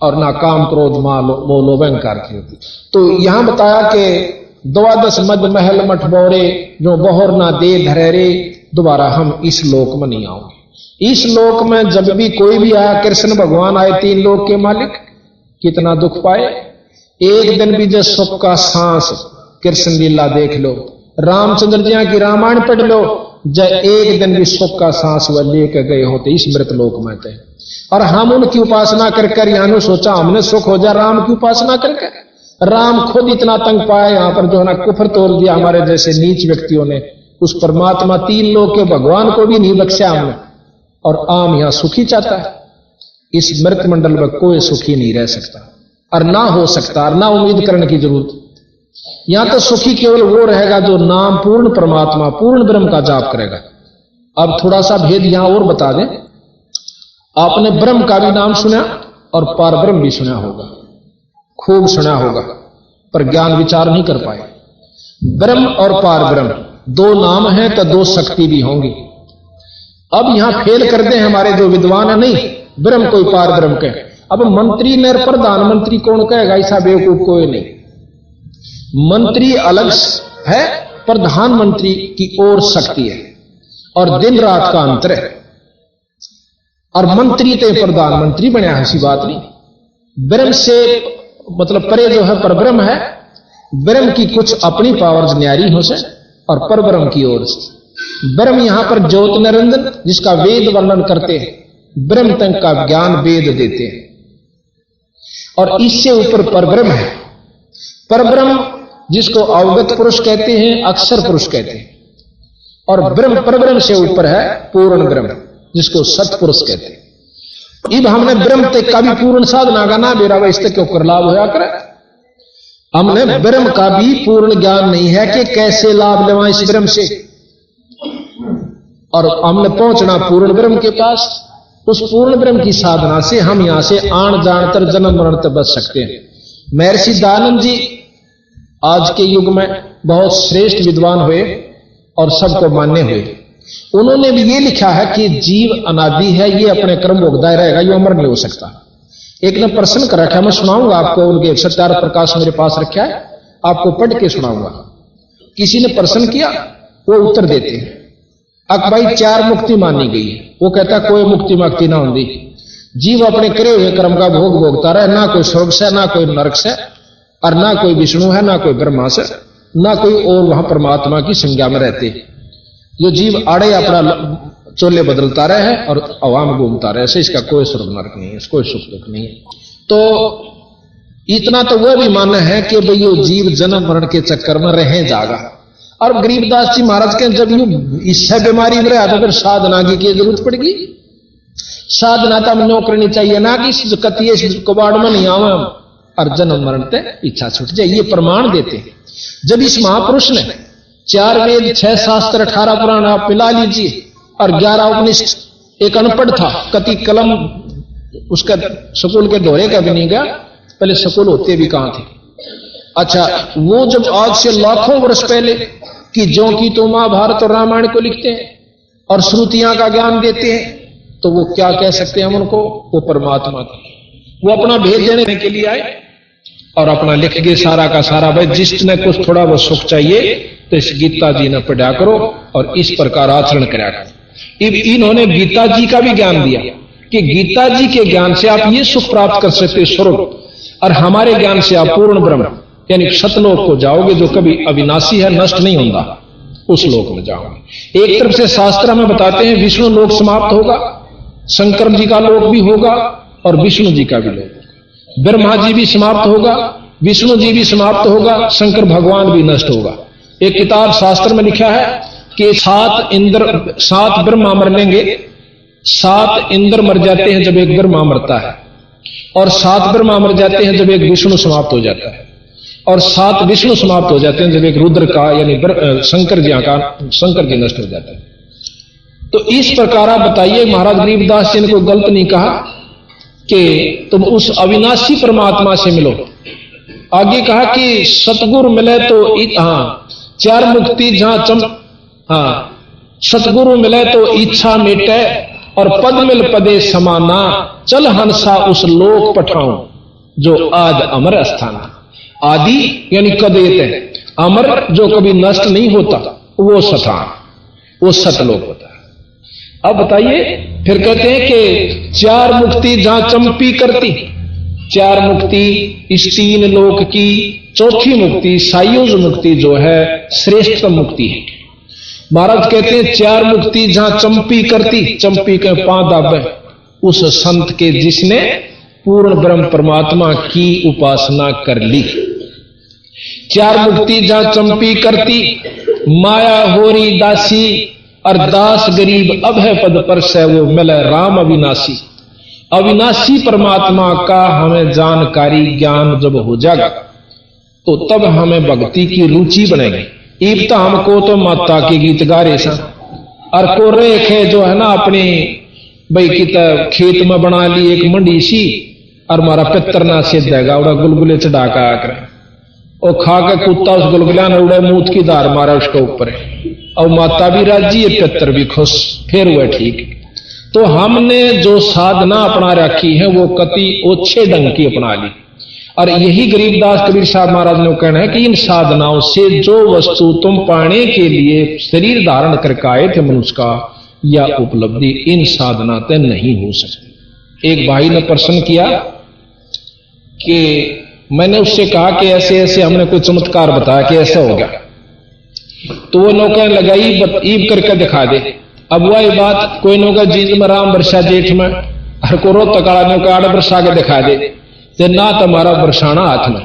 और ना काम क्रोध मोह अहंकार की होती। तो यहां बताया कि द्वादश मध्य महल मठ बोरे जो बहुर ना दे धरेरे, दोबारा हम इस लोक में नहीं आओगे। इस लोक में जब भी कोई भी आया, कृष्ण भगवान आए 3 लोक के मालिक, कितना दुख पाए। एक दिन भी जो सुख का सांस कृष्ण लीला देख लो, रामचंद्र जी की रामायण पढ़ लो, जब एक दिन भी सुख का सांस वह लेकर गए होते इस मृत लोक में थे। और हम उनकी उपासना करके यानी सोचा हमने सुख हो जाए राम की उपासना करके। राम खुद इतना तंग पाया यहां पर, जो है ना कुफर तोड़ दिया हमारे जैसे नीच व्यक्तियों ने। उस परमात्मा 3 लोक के भगवान को भी नहीं बख्शा हमने, और आम यहां सुखी चाहता है। इस मृत मंडल में कोई सुखी नहीं रह सकता, और ना हो सकता, और ना उम्मीद करने की जरूरत। यहां तो सुखी केवल वो रहेगा जो नाम पूर्ण परमात्मा पूर्ण ब्रह्म का जाप करेगा। अब थोड़ा सा भेद यहां और बता दें। आपने ब्रह्म का भी नाम सुना और पार ब्रह्म भी सुना होगा, खूब सुना होगा, पर ज्ञान विचार नहीं कर पाए। ब्रह्म और पार ब्रह्म 2 नाम हैं तो 2 शक्ति भी होंगी। अब यहां फेल कर दे हमारे जो विद्वान है, नहीं ब्रह्म कोई पार ब्रह्म कहे। अब मंत्री ने प्रधानमंत्री कौन कहेगा, ऐसा बेवकूफ कोई नहीं। मंत्री अलग है, प्रधानमंत्री की और शक्ति है, और दिन रात का अंतर है। और मंत्री ते प्रधानमंत्री बनया, ऐसी बात नहीं। ब्रह्म से मतलब परे जो है पर ब्रह्म है। ब्रह्म की कुछ अपनी पावर्स न्यारी हो से, और पर ब्रह्म की ओर से। ब्रह्म यहां पर ज्योत निरंजन जिसका वेद वर्णन करते हैं, ब्रह्म तक का ज्ञान वेद देते हैं, और इससे ऊपर परब्रह्म है। परब्रह्म जिसको अवगत पुरुष कहते हैं, अक्षर पुरुष कहते हैं, और ब्रह्म परब्रह्म से ऊपर है पूर्ण ब्रह्म जिसको सतपुरुष कहते हैं। अब हमने ब्रह्म तक का भी पूर्ण साधना का ना बेरा इस तक कर लाभ होया करे। हमने ब्रह्म का भी पूर्ण ज्ञान नहीं है कि कैसे लाभ लेवा इस ब्रह्म से, और हमने पहुंचना पूर्ण ब्रह्म के पास। उस पूर्ण ब्रह्म की साधना से हम यहां से आण जान कर जन्म मरण तक बच सकते हैं। महर्षि दयानंद जी आज के युग में बहुत श्रेष्ठ विद्वान हुए और सबको मान्य हुए। उन्होंने भी ये लिखा है कि जीव अनादि है, ये अपने कर्म भोगता रहेगा, ये अमर नहीं हो सकता। एक ने प्रश्न कर रखा है, मैं सुनाऊंगा आपको, उनके सत्यार्थ प्रकाश मेरे पास रखा है, आपको पढ़ के सुनाऊंगा। किसी ने प्रश्न किया, वो उत्तर देते हैं अक भाई 4 मुक्ति मानी गई है। वो कहता कोई मुक्ति मुक्ति ना होती, जीव अपने करे हुए कर्म का भोग भोगता रहे, ना कोई स्वर्ग से, ना कोई नरक से, और ना कोई विष्णु है, ना कोई ब्रह्मा से, ना कोई और वहां परमात्मा की संज्ञा में रहते। जो जीव आड़े अपना चोले बदलता रहे है और अवाम घूमता रहे, ऐसे इसका कोई स्वर्ग नरक नहीं है, कोई सुख दुख नहीं है। तो इतना तो वह भी मानना है कि भाई ये जीव जन्म मरण के चक्कर में रहे जागा। और गरीबदास जी महाराज के जब यू इससे बीमारी में रहा तो फिर साधना की जरूरत पड़ेगी। साधना तो हम करनी चाहिए ना कि कतिये कबाड़ में नहीं आवे हम और जन्म मरण ते इच्छा छूट जाए, ये प्रमाण देते हैं। जब इस महापुरुष ने 4 वेद 6 शास्त्र 18 पुराण आप मिला लीजिए और 11 उपनिषद, एक अनपढ़ था, कति कलम उसका स्कूल के दौरे का भी नहीं गया, पहले स्कूल होते भी कहां थे। अच्छा, वो जब आज से लाखों वर्ष पहले कि जो कि तो महाभारत और रामायण को लिखते हैं और श्रुतियां का ज्ञान देते हैं, तो वो क्या कह सकते हैं हम उनको, वो परमात्मा थे। वो अपना भेद देने के लिए आए और अपना लिख गए सारा का सारा, भाई जिसने कुछ थोड़ा बहुत सुख चाहिए तो इस गीता जी ने पढ़ा करो और इस प्रकार आचरण करा करो। इन्होंने गीता जी का भी ज्ञान दिया कि गीता जी के ज्ञान से आप ये सुख प्राप्त कर सकते स्वर्ग, और हमारे ज्ञान से आप पूर्ण ब्रह्म यानी सतलोक को जाओगे, जो कभी अविनाशी है, नष्ट नहीं होता, उस लोक में जाओगे। एक तरफ से शास्त्र में बताते हैं विष्णु लोक समाप्त होगा, शंकर जी का लोक भी होगा और विष्णु जी का भी लोक होगा, ब्रह्मा जी भी समाप्त होगा, विष्णु जी भी समाप्त होगा, शंकर भगवान भी नष्ट होगा। एक किताब शास्त्र में लिखा है कि 7 ब्रह्मा मर लेंगे, 7 इंद्र मर जाते हैं जब एक ब्रह्मा मरता है, और 7 ब्रह्मा मर जाते हैं जब एक विष्णु समाप्त हो जाता है, और 7 विष्णु समाप्त हो जाते हैं जब एक रुद्र का यानी शंकर जी नष्ट हो जाता है। तो इस प्रकार आप बताइए, महाराज गरीबदास जी ने कोई गलत नहीं कहा कि तुम उस अविनाशी परमात्मा से मिलो। आगे कहा कि सतगुरु मिले तो 4 मुक्ति जहां सतगुरु मिले तो इच्छा मिटे और पद मिल पदे समाना, चल हंसा उस लोक पठाऊं जो आज अमर अस्थाना। आदि यानी कदेत है, अमर जो कभी नष्ट नहीं होता, वो स्थान, वो सतलोक होता है। अब बताइए, फिर कहते हैं कि 4 मुक्ति जहां चंपी करती, 4 मुक्ति इस 3 लोक की, चौथी मुक्ति सायुज मुक्ति जो है श्रेष्ठतम मुक्ति है। महाराज कहते हैं 4 मुक्ति जहां चंपी करती, चंपी के 5 दाबे उस संत के जिसने पूर्ण ब्रह्म परमात्मा की उपासना कर ली। 4 मुक्ति जहां चंपी करती, माया होरी दासी और दास गरीब अब है पद पर से वो मिले राम अविनाशी। अविनाशी परमात्मा का हमें जानकारी ज्ञान जब हो जाएगा तो तब हमें भक्ति की रुचि बनेगी। ईबता हमको तो माता के गीत गा रहे सा, और को रेख है जो है ना अपनी भाई की खेत में बना ली एक मंडी सी, और मारा पितर ना से देगा उड़ा गुलगुले चढ़ा का आकर और खा के कुत्ता उस गुलगुला ने उड़े मूत की धार मारा उसके ऊपर, और माता भी राजी है पितर भी खुश, फिर हुआ ठीक। तो हमने जो साधना अपना रखी है वो कति ओछे ढंग की अपना ली, और यही गरीबदास कबीर साहब महाराज ने कहना है कि इन साधनाओं से जो वस्तु तुम पाने के लिए शरीर धारण करके आए थे मनुष्य का, या उपलब्धि इन साधना से नहीं हो सकती। एक भाई ने प्रश्न किया कि मैंने उससे कहा कि ऐसे ऐसे हमने कोई चमत्कार बताया कि ऐसा हो गया, तो वो नौका लगाई ईब करके दिखा दे। अब वही बात कोई नौका जींद में राम वर्षा जेठ में, हर को रो तकाड़ा नौका 8 वर्षा के दिखा दे, तो ना तुम्हारा बरसाना हाथ में,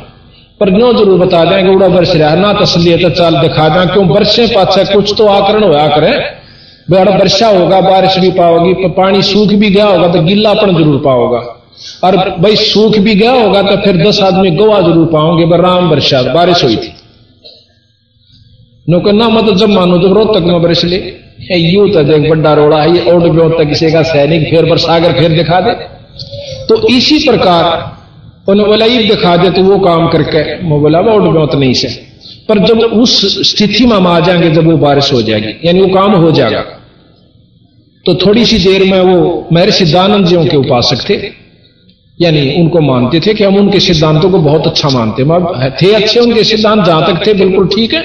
पर न्यों जरूर बता दें कि उड़ा वर्ष रहा ना तसलियत तो चाल दिखा दें, क्यों वर्षे पाछे कुछ तो आकरण होया करे, बड़ा वर्षा होगा बारिश भी पाओगी, पानी सूख भी गया होगा तो गिल्लापन जरूर पाओगा। और भाई सूख भी गया होगा तो फिर 10 आदमी गवाह जरूर पाओगे, बराम बरसात बारिश हुई थी। नो ना मतलब जब मानो जब रोहतक में बरस ले, यू तो एक बड़ा रोड़ा है, ये और तक किसी का सैनिक फिर सागर फिर दिखा दे। तो इसी प्रकार उन्होंने बोला ये दिखा दे तो वो काम करके मैं बोला और बहुत नहीं से, पर जब उस स्थिति में हम आ जाएंगे जब वो बारिश हो जाएगी यानी वो काम हो जाएगा, तो थोड़ी सी देर में वो महर्षि दयानंद जियों के उपासक थे, यानी उनको मानते थे कि हम उनके सिद्धांतों को बहुत अच्छा मानते थे, अच्छे उनके सिद्धांत जहां तक थे बिल्कुल ठीक है।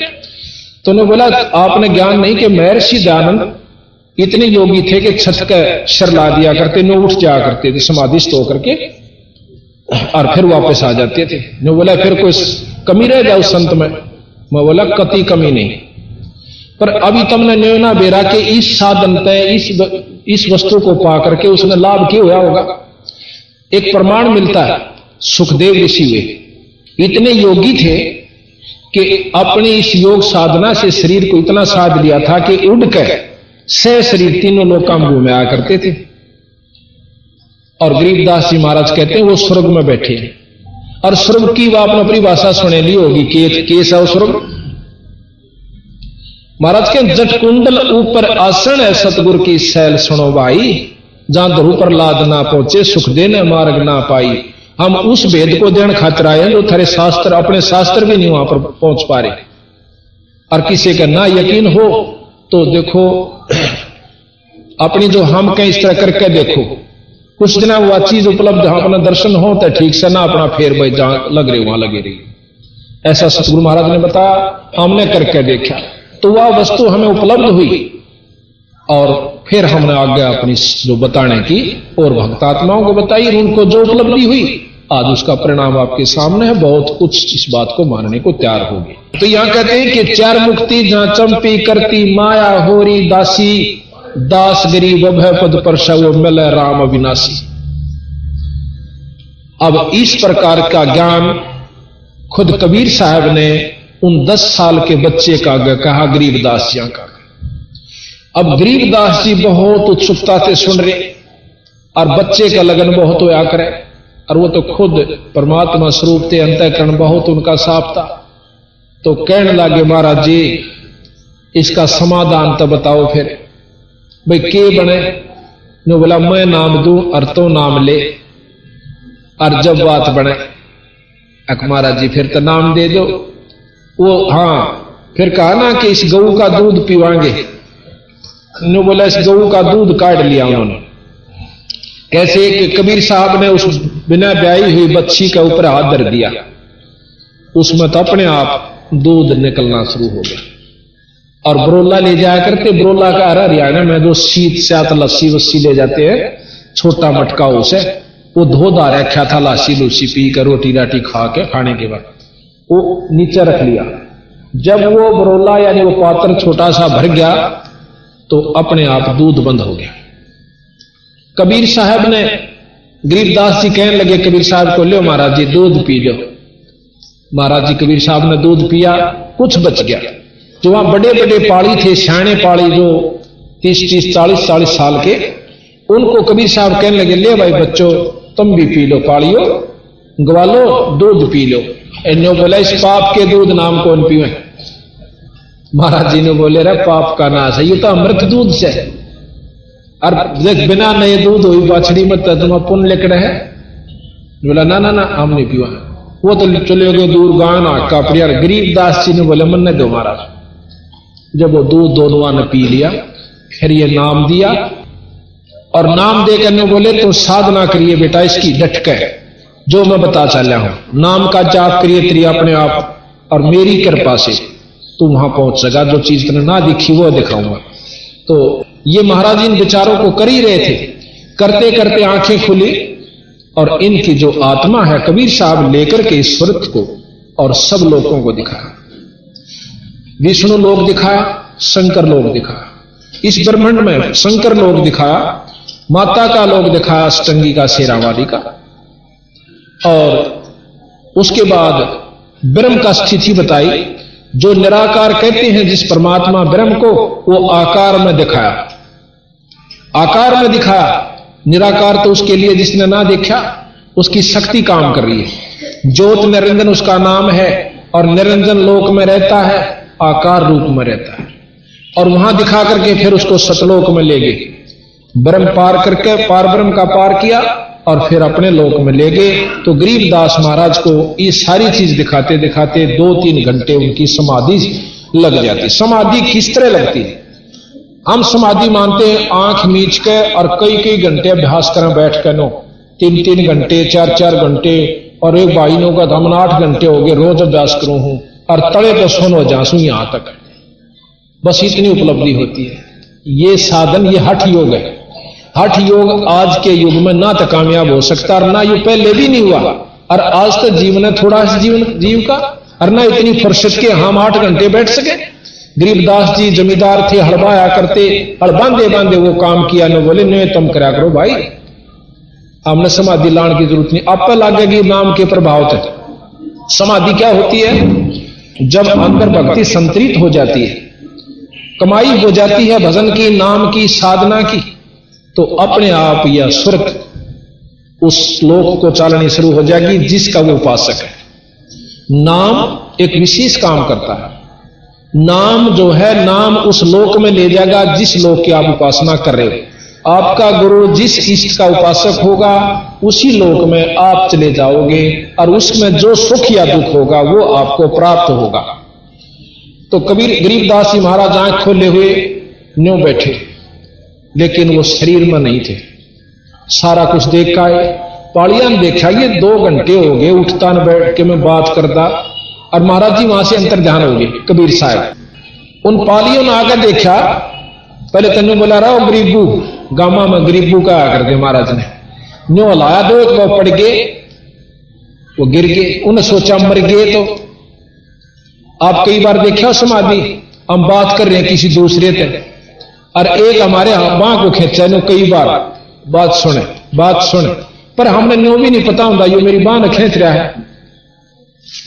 तो उन्होंने बोला आपने ज्ञान नहीं कि महर्षि दयानंद इतने योगी थे कि छत का शर ला दिया करते, नो उठ जाया करते थे समाधिस्थ होकर के और फिर वापस आ जाते थे। नो बोला फिर कोई कमी रह जाए उस संत में? मैं बोला कति कमी नहीं, पर अभी तुमने न्योना बेरा के इस साधन तय इस वस्तु को पा करके उसने लाभ क्यों हुआ होगा। एक प्रमाण मिलता है, सुखदेव ऋषि हुए इतने योगी थे कि अपनी इस योग साधना से शरीर को इतना साध लिया था कि उड़कर सह शरीर तीनों लोग काम घूमया करते थे। और गरीबदास जी महाराज कहते हैं वो स्वर्ग में बैठे हैं, और स्वर्ग की वो आपने परिभाषा सुने ली होगी, केस है स्वर्ग। महाराज के जटकुंडल ऊपर आसन है सतगुरु की सैल सुनो भाई, जहां ध्रुव पर लाद ना पहुंचे सुख देने मार्ग ना पाई। हम उस भेद को देन खातिर आए जो थारे शास्त्र अपने शास्त्र भी नहीं वहां पर पहुंच पा रहे। और किसी का ना यकीन हो तो देखो अपनी जो हम कहीं इस तरह करके देखो, कुछ दिन वह चीज उपलब्ध अपना दर्शन हो तो ठीक से, ना अपना फेर भाई जहां लग रही वहां लगे रही। ऐसा सतगुरु महाराज ने बताया, हमने करके देखा तो वह वस्तु हमें उपलब्ध हुई, और फिर हमने आगे अपनी जो बताने की और भक्तात्माओं को बताई, उनको जो उपलब्धि हुई आज उसका परिणाम आपके सामने है। बहुत कुछ इस बात को मानने को तैयार हो गए। तो यहां कहते हैं कि चार मुक्ति जहां चंपी करती माया होरी दासी, दास गरीब भय पद पर शव मिल राम अविनाशी। अब इस प्रकार का ज्ञान खुद कबीर साहब ने उन 10 साल के बच्चे का कहा गरीबदास जी का। अब गरीबदास जी बहुत उत्सुकता से सुन रहे, और बच्चे का लगन बहुत होया करे, और वो तो खुद परमात्मा स्वरूप थे, अंतःकरण बहुत उनका साफ था। तो कहने लगे महाराज जी इसका समाधान तो बताओ फिर भाई के बने। नो बोला मैं नाम दूं और तो नाम ले, और जब बात बने महाराज जी फिर तो नाम दे दो। वो हाँ फिर कहा ना कि इस गऊ का दूध पीवाएंगे। नो बोला इस गऊ का दूध काट लिया उन्होंने। कैसे कि कबीर साहब ने उस बिना ब्याई हुई बच्ची के ऊपर हाथ धर दिया, उसमें तो अपने आप दूध निकलना शुरू हो गया। और बरोला ले जाया करते, बरोला का हरियाणा में जो शीत स्यात लस्सी वस्सी ले जाते हैं, छोटा मटका उसे वो धो धा रखा था, लस्सी लुस्सी पी कर रोटी राटी खा के खाने के बाद वो नीचे रख लिया। जब वो बरोला यानी वो पात्र छोटा सा भर गया तो अपने आप दूध बंद हो गया। कबीर साहब ने गरीबदास जी कहने लगे कबीर साहब को, लो महाराज जी दूध पी लो। महाराज जी कबीर साहब ने दूध पिया, कुछ बच गया। जो वहां बड़े बड़े पाड़ी थे, सियाने पाड़ी जो 30-30 40-40 साल के, उनको कबीर साहब कहने लगे ले भाई बच्चों तुम भी पी लो, पाड़ियो ग्वालो दूध पी लो। इन्होंने बोला इस पाप के दूध नाम कौन पीवे। महाराज जी ने बोले रे पाप का नाश है, ये तो अमृत दूध से, और बिना नए दूध हुई बाछड़ी मत तुम पुण्य लिख रहे हैं। बोला ना ना ना हम नहीं पीवा। वो तो चले गए दूर गाना का प्रियर। गरीबदास जी ने बोले मन ने दो महाराज। जब वो दूध दोनों ने पी लिया, फिर ये नाम दिया, और नाम दे करने बोले तो साधना करिए बेटा इसकी डट के, जो मैं बता चला हूं। नाम का जाप करिए तेरी अपने आप, और मेरी कृपा से तू वहां पहुंच सका। जो चीज तुमने ना दिखी वो दिखाऊंगा। तो ये महाराज इन विचारों को कर ही रहे थे, करते करते आंखें खुली, और इनकी जो आत्मा है कबीर साहब लेकर के इस स्वरूप को और सब लोगों को दिखाया। विष्णु लोक दिखाया, शंकर लोक दिखाया, इस ब्रह्मांड में शंकर लोक दिखाया, माता का लोक दिखाया अष्टंगी का शेरावाली का, और उसके बाद ब्रह्म का स्थिति बताई। जो निराकार कहते हैं जिस परमात्मा ब्रह्म को, वो आकार में दिखाया, आकार में दिखाया। निराकार तो उसके लिए जिसने ना देखा, उसकी शक्ति काम कर रही है। ज्योत निरंजन उसका नाम है और निरंजन लोक में रहता है, आकार रूप में रहता है, और वहां दिखा करके फिर उसको सतलोक में ले गए। ब्रह्म पार करके पार ब्रह्म का पार किया और फिर अपने लोक में ले गए। तो गरीबदास महाराज को ये सारी चीज दिखाते दिखाते 2-3 घंटे उनकी समाधि लग जाती। समाधि किस तरह लगती है? हम समाधि मानते हैं आंख मीच के और कई कई घंटे अभ्यास करें बैठ कर, नो 3-3 घंटे 4-4 घंटे, और एक भाई ने कहा हम 8 घंटे हो गए रोज अभ्यास करूं हूं और तड़े पे सोनो जासू यहां तक, बस इतनी उपलब्धि होती है। ये साधन, ये हठ योग है। हठ योग आज के युग में ना तो कामयाब हो सकता और ना ये पहले भी नहीं हुआ, और आज तक जीवन है थोड़ा सा जीव का, और ना इतनी फुर्सत के हम 8 घंटे बैठ सके। गरीबदास जी जमींदार थे, हड़बाया करते, हड़ बांधे बांधे वो काम किया। न बोले न तुम करा करो भाई, हमने समाधि लाने की जरूरत नहीं, आप पर लागेगी नाम के प्रभाव तक। समाधि क्या होती है? जब अंदर भक्ति संतरित हो जाती है, कमाई हो जाती है भजन की, नाम की, साधना की, तो अपने आप यह स्वर्ग उस लोक को चालनी शुरू हो जाएगी जिसका वो उपासक है। नाम एक विशेष काम करता है। नाम जो है, नाम उस लोक में ले जाएगा जिस लोक की आप उपासना कर रहे हो। आपका गुरु जिस इष्ट का उपासक होगा उसी लोक में आप चले जाओगे, और उसमें जो सुख या दुख होगा वो आपको प्राप्त होगा। तो कबीर गरीबदास जी महाराज आंख खोले हुए न्यों बैठे, लेकिन वो शरीर में नहीं थे। सारा कुछ देख का है, पालिया ने देखा ये 2 घंटे हो गए उठता न बैठ के मैं बात करता, और महाराज जी वहां से अंतर ध्यान हो गए कबीर साहब। उन पालियों ने आकर देखा, पहले तेन बोला रहा गरीबू, गामा में गरीबू का आकर के महाराज ने न्यो हलाया, 2 एक बार पड़ गए, वो गिर गए। उन्हें सोचा मर गए। तो आप कई बार देखा समाधि, हम बात कर रहे हैं किसी दूसरे से, और एक हमारे बाँ को खींचा, नो कई बार बात सुने, पर हमने न्यो भी नहीं पता होता ये मेरी बाँ ने खींच रहा है,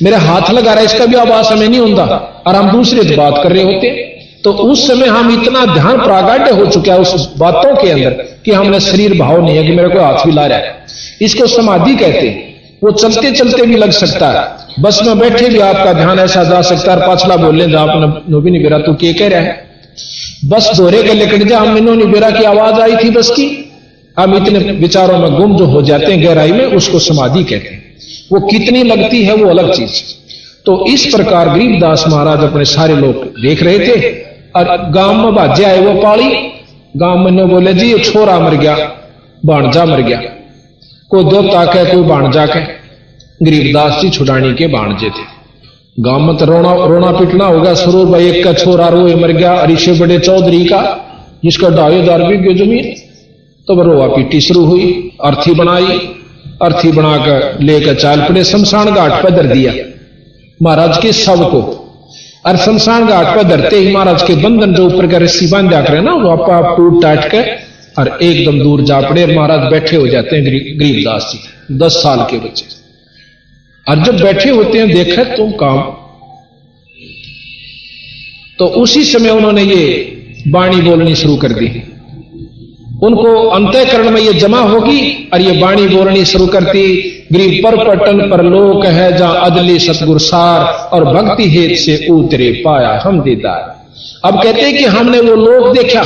मेरे हाथ लगा रहा है, इसका भी आवाज हमें नहीं होता, और हम दूसरे से बात कर रहे होते। तो उस समय हम इतना ध्यान प्रागाढ़ हो चुका है उस बातों के अंदर कि हमने शरीर भाव नहीं है कि मेरे को हाथ भी ला रहा है। इसको समाधि कहते हैं। वो चलते चलते भी लग सकता है, बस में बैठे भी आपका ध्यान ऐसा जा सकता है, पाछला बोल ले आपने भी नहीं बेरा तू के कह रहा है, बस दोहरे के लेकर जा, हम नहीं बेरा की आवाज आई थी बस की, हम इतने विचारों में गुम जो हो जाते हैं गहराई में, उसको समाधि कहते हैं। वो कितनी लगती है वो अलग चीज। तो इस प्रकार गरीबदास महाराज अपने सारे लोग देख रहे थे, और गांव में बाजे आए वो पाली, गांव में ने बोले जी ये छोरा मर गया, भाणजा मर गया, कोई देवता के कोई भाणजा के। गरीबदास जी छुड़ानी के भाणजे थे। गांव में तो रोना पिटना होगा, सरोर भाई एक का छोरा रोए मर गया, अरिशे बड़े चौधरी का जिसका 2,500 बीघे जमीन, तो रोआ पीटी शुरू हुई। अर्थी बनाई, अर्थी बनाकर लेकर चाल पड़े, शमशान घाट पर धर दिया महाराज के शव को, और शमशान घाट पर धरते ही महाराज के बंधन जो ऊपर का रस्सी बांध जाकर ना वो आप टूट टाट के और एकदम दूर जा पड़े। महाराज बैठे हो जाते हैं गरीबदास जी, 10 साल के बच्चे, और जब बैठे होते हैं देखे तुम काम, तो उसी समय उन्होंने ये वाणी बोलनी शुरू कर दी। उनको अंतःकरण में ये जमा होगी और ये वाणी बोलनी शुरू करती, गरीब पर पटन पर लोक है जहां अदली सतगुर सार, और भक्ति हेत से उतरे पाया हम दीदार। अब कहते हैं कि हमने वो लोक देखा,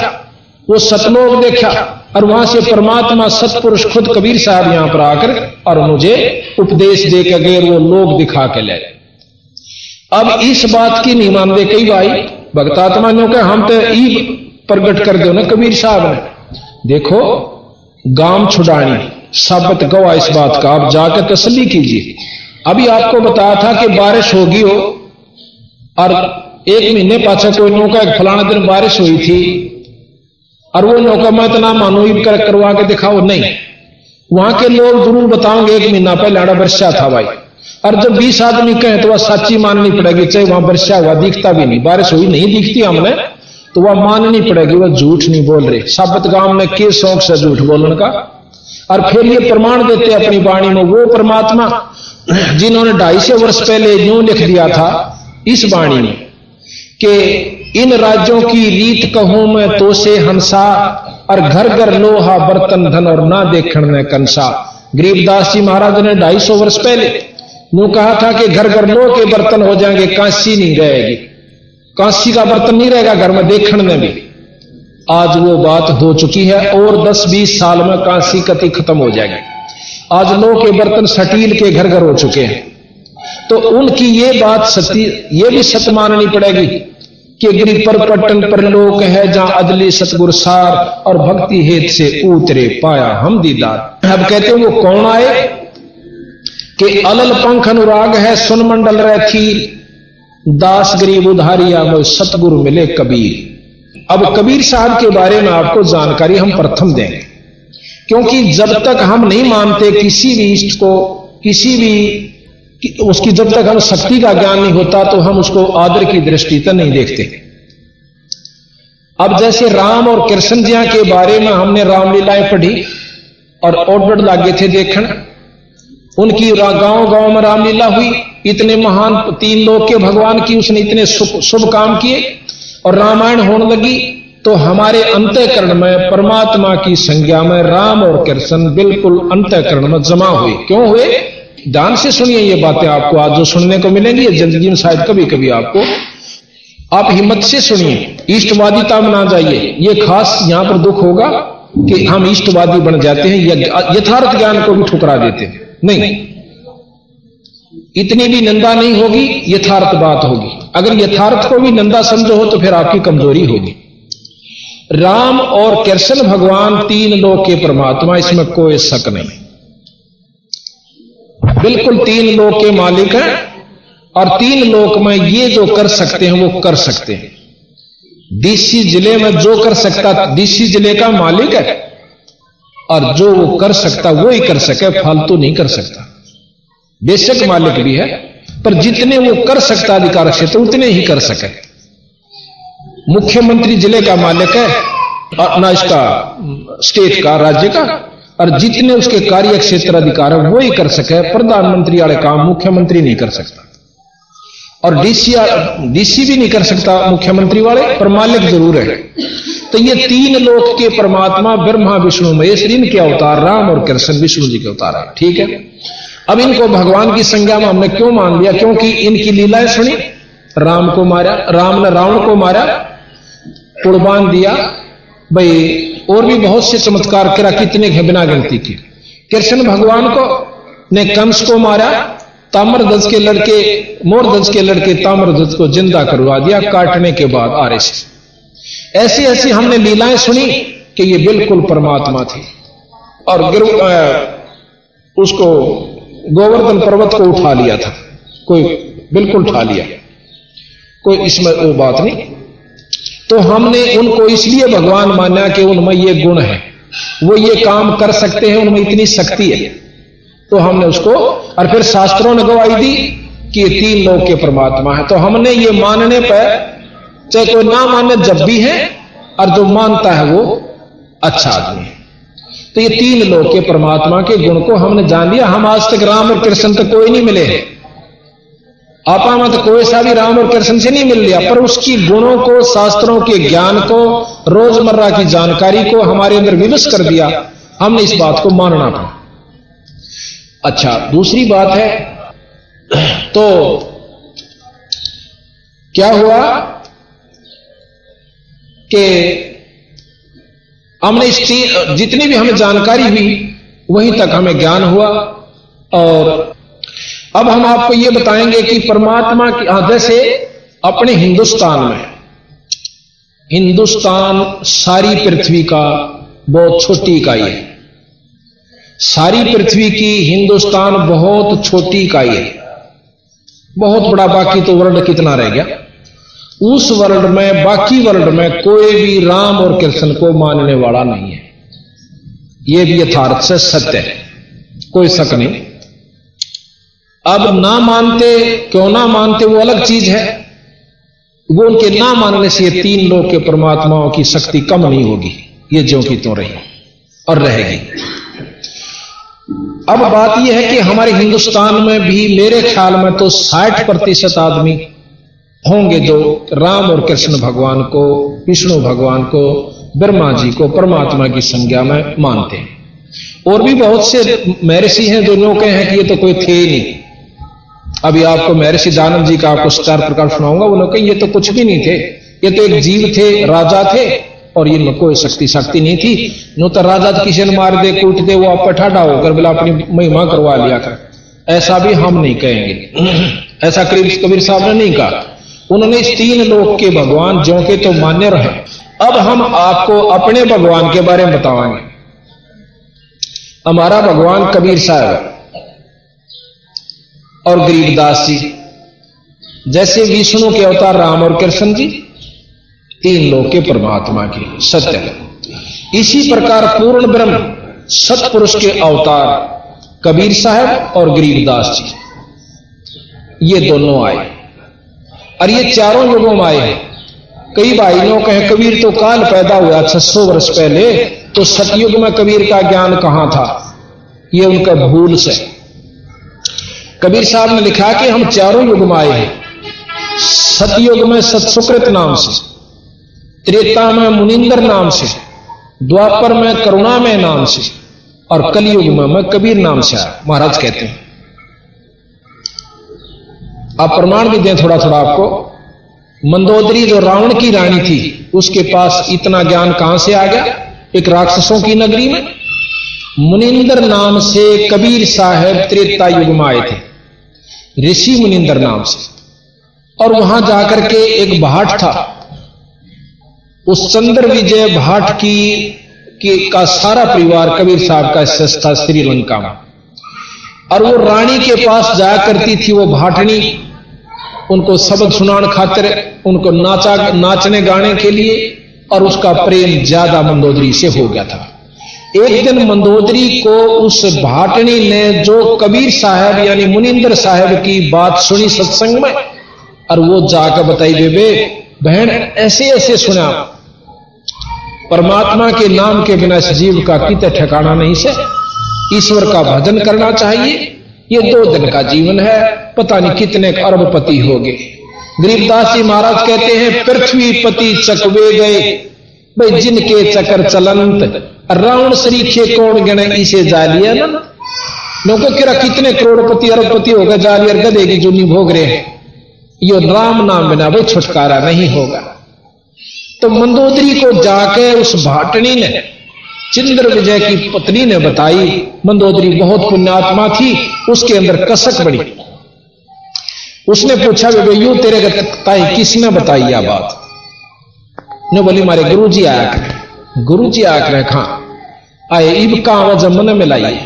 वो सतलोक देखा, और वहां से परमात्मा सतपुरुष खुद कबीर साहब यहां पर आकर और मुझे उपदेश दे के गए, वो लोक दिखा के ले। अब इस बात की नहीं मानते कई भाई भक्तात्मा ने कहा हम तो ई प्रकट कर दो ना कबीर साहब ने। देखो गांव छुड़ानी शब्द गवा इस बात का, आप जाकर तसल्ली कीजिए। अभी आपको बताया था कि बारिश होगी हो, और 1 महीने पाछा कोई नौका एक फलाना दिन बारिश हुई थी, और वो नौका मैं इतना मानो करवा के दिखाओ नहीं, वहां के लोग जरूर बताओगे 1 महीना पहले आड़ा वर्षा था भाई, और जब 20 आदमी कहें तो वह सच्ची माननी पड़ेगी, चाहे वहां वर्षा हुआ दिखता भी नहीं, बारिश हुई नहीं दिखती हमने, तो वह माननी पड़ेगी, वह झूठ नहीं बोल रहे। साबत गांव में के शौक से झूठ बोलने का, और फिर ये प्रमाण देते अपनी वाणी में वो परमात्मा जिन्होंने 250 वर्ष पहले यूं लिख दिया था इस वाणी में कि इन राज्यों की रीत कहूं मैं तो से हंसा, और घर घर लोहा बर्तन धन और ना देखण में कंसा। गरीबदास जी महाराज ने 250 वर्ष पहले यूं कहा था कि घर घर लोह के बर्तन हो जाएंगे, कांसी नहीं रहेगी, कांसी का बर्तन नहीं रहेगा घर में देखने में भी। आज वो बात हो चुकी है और 10-20 साल में कांसी कति खत्म हो जाएगी। आज लोह के बर्तन स्टील के घर घर हो चुके हैं। तो उनकी ये बात सत्य, ये भी सत्य माननी पड़ेगी कि गिरि पर पट्टन पर लोक है जहां अदली सतगुर सार और भक्ति हेत से उतरे पाया हम दीदार। अब कहते हैं वो कौन आए कि अलल पंख अनुराग है सुन मंडल रखीर, दास गरीब उधारिया में सतगुरु मिले कबीर। अब कबीर साहब के बारे में आपको जानकारी हम प्रथम देंगे, क्योंकि जब तक हम नहीं मानते किसी भी इष्ट को, किसी भी उसकी जब तक हम शक्ति का ज्ञान नहीं होता तो हम उसको आदर की दृष्टि से नहीं देखते। अब जैसे राम और कृष्ण जी के बारे में हमने रामलीलाएं पढ़ी और ऑर्डर लागे थे देखना, उनकी गांव गांव में रामलीला हुई, इतने महान 3 लोक के भगवान की उसने इतने शुभ काम किए और रामायण होने लगी तो हमारे अंतःकरण में परमात्मा की संज्ञा में राम और कृष्ण बिल्कुल अंतःकरण में जमा हुए। क्यों हुए? ध्यान से सुनिए ये बातें, आपको आज जो सुनने को मिलेंगी ये जिंदगी में शायद कभी कभी आपको, आप हिम्मत से सुनिए, इष्टवादिता में ना जाइए। ये खास यहां पर दुख होगा कि हम इष्टवादी बन जाते हैं, यथार्थ ज्ञान को भी ठुकरा देते हैं। नहीं, इतनी भी निंदा नहीं होगी, यथार्थ बात होगी। अगर यथार्थ को भी निंदा समझो हो तो फिर आपकी कमजोरी होगी। राम और कृष्ण भगवान 3 लोक के परमात्मा, इसमें कोई शक नहीं, बिल्कुल 3 लोक के मालिक हैं और 3 लोक में ये जो कर सकते हैं वो कर सकते हैं। डीसी जिले में जो कर सकता डीसी जिले का मालिक है और जो वो कर सकता वो ही कर सके, फालतू नहीं कर सकता। बेशक मालिक भी है पर जितने वो कर सकता अधिकार क्षेत्र उतने ही कर सके। मुख्यमंत्री जिले का मालिक है अपना इसका स्टेट का, राज्य का, और जितने उसके कार्य क्षेत्र अधिकार है वो ही कर सके। प्रधानमंत्री वाले काम मुख्यमंत्री नहीं कर सकता और डीसी भी नहीं कर सकता मुख्यमंत्री वाले, पर मालिक जरूर है। तो ये 3 लोक के परमात्मा ब्रह्मा विष्णु महेश, इनके अवतार राम और कृष्ण विष्णु जी के अवतार है। ठीक है, अब इनको भगवान की संज्ञा में हमने क्यों मान लिया? क्योंकि इनकी लीलाएं सुनी। राम को मारा, राम ने रावण को मारा, कुर्बान दिया भाई, और भी बहुत से चमत्कार करा, कितने बिना गिनती के। कृष्ण भगवान को ने कंस को मारा, ताम्रध्वज के लड़के, मोरध्वज के लड़के ताम्रध्वज को जिंदा करवा दिया काटने के बाद आरे से। ऐसी ऐसी हमने लीलाएं सुनी कि ये बिल्कुल परमात्मा थी। और उसको गोवर्धन पर्वत को उठा लिया था, कोई बिल्कुल उठा लिया, कोई इसमें वो बात नहीं। तो हमने उनको इसलिए भगवान माना कि उनमें ये गुण है, वो ये काम कर सकते हैं, उनमें इतनी शक्ति है, तो हमने उसको, और फिर शास्त्रों ने गवाही दी कि ये 3 लोक के परमात्मा है। तो हमने ये मानने पर, चाहे कोई ना माने जब भी है, और जो मानता है वो अच्छा आदमी है। तो ये 3 लोक के परमात्मा के गुण को हमने जान लिया। हम आज तक राम और कृष्ण तक कोई नहीं मिले हैं, आपा मत कोई सा भी राम और कृष्ण से नहीं मिल लिया, पर उसकी गुणों को, शास्त्रों के ज्ञान को, रोजमर्रा की जानकारी को हमारे अंदर विवश कर दिया। हमने इस बात को मानना पड़ा। अच्छा, दूसरी बात है, तो क्या हुआ कि हमने जितनी भी हमें जानकारी हुई वहीं तक हमें ज्ञान हुआ। और अब हम आपको ये बताएंगे कि परमात्मा की, जैसे अपने हिंदुस्तान सारी पृथ्वी का बहुत छोटी इकाई है। सारी पृथ्वी की हिंदुस्तान बहुत छोटी इकाई है, बहुत बड़ा। बाकी तो वर्ल्ड कितना रह गया? उस वर्ल्ड में, बाकी वर्ल्ड में कोई भी राम और कृष्ण को मानने वाला नहीं है। यह भी यथार्थ से सत्य है, कोई शक नहीं। अब ना मानते, क्यों ना मानते वो अलग चीज है। वो उनके ना मानने से ये 3 लोक के परमात्माओं की शक्ति कम नहीं होगी, ये ज्यों की त्यों रही और रहेगी। अब बात यह है कि हमारे हिंदुस्तान में भी मेरे ख्याल में तो 60% आदमी होंगे जो राम और कृष्ण भगवान को, विष्णु भगवान को, ब्रह्मा जी को परमात्मा की संज्ञा में मानते हैं। और भी बहुत से महर्षि हैं जो नो कहे हैं कि ये तो कोई थे ही नहीं। अभी आपको महर्षि दानव जी का आपको 4 प्रकार सुनाऊंगा। वो लोग कहें ये तो कुछ भी नहीं थे, ये तो एक जीव थे, राजा थे, और ये कोई शक्ति नहीं थी। नो तो राजा किसी ने मार दे, कूट दे, वो आप पर ठाडा होकर बोला अपनी महिमा करवा लिया कर। ऐसा भी हम नहीं कहेंगे, ऐसा कबीर साहब ने नहीं कहा। उन्होंने इस 3 लोक के भगवान जो के तो मान्य रहे। अब हम आपको अपने भगवान के बारे में बताएंगे। हमारा भगवान कबीर साहब और गरीबदास जी, जैसे विष्णु के अवतार राम और कृष्ण जी 3 लोक के परमात्मा के सत्य है, इसी प्रकार पूर्ण ब्रह्म सतपुरुष के अवतार कबीर साहब और गरीबदास जी, ये दोनों आए और ये चारों युगों में आए। कई भाइयों कहे कबीर तो काल पैदा हुआ 600 वर्ष पहले, तो सतयुग में कबीर का ज्ञान कहां था? ये उनका भूल से। कबीर साहब ने लिखा कि हम चारों युग में आए हैं। सतयुग में सतसुकृत नाम से, त्रेता में मुनिंदर नाम से, द्वापर में करुणामय नाम से, और कलयुग में मैं कबीर नाम से आया। महाराज कहते हैं, आप प्रमाण भी दें थोड़ा थोड़ा आपको। मंदोदरी जो रावण की रानी थी, उसके पास इतना ज्ञान कहां से आ गया? एक राक्षसों की नगरी में मुनिंदर नाम से कबीर साहब त्रेता युग में आए थे, ऋषि मुनिंदर नाम से। और वहां जाकर के एक भाट था, उस चंद्र विजय भाट का सारा परिवार कबीर साहब का स्थित था श्रीलंका में। और वो रानी के पास जाया करती थी वो भाटनी, उनको सबक सुनाने खातिर, उनको नाचने गाने के लिए, और उसका प्रेम ज्यादा मंदोदरी से हो गया था। एक दिन मंदोदरी को उस भाटनी ने जो कबीर साहब यानी मुनिंदर साहब की बात सुनी सत्संग में, और वो जाकर बताई, बेबे बहन ऐसे ऐसे सुना, परमात्मा के नाम के बिना इस जीव का कितने ठिकाना नहीं से, ईश्वर का भजन करना चाहिए। ये 2 दिन का जीवन है, पता नहीं कितने अरबपति हो गए। गरीबदास जी महाराज कहते हैं, पृथ्वी पति चकवे गए भाई जिनके चक्कर चलंत, रावण सरीखे कौन गणे इसे जालिया ना। लोगों के कितने करोड़पति अरबपति हो गए, जालियर गधे की जूनी भोग रहे हैं। यो राम नाम बिना भाई छुटकारा नहीं होगा। तो मंदोदरी को जाके उस भाटनी ने, चंद्र विजय की पत्नी ने बताई। मंदोदरी बहुत पुण्यात्मा थी, उसके अंदर कसक बड़ी। उसने पूछा, बेबे तेरे ताई किसने बताई यह बात? ने बोली, मारे गुरुजी आया करे। गुरुजी आया करे खां आए, इब कहां वजह मन में लाई,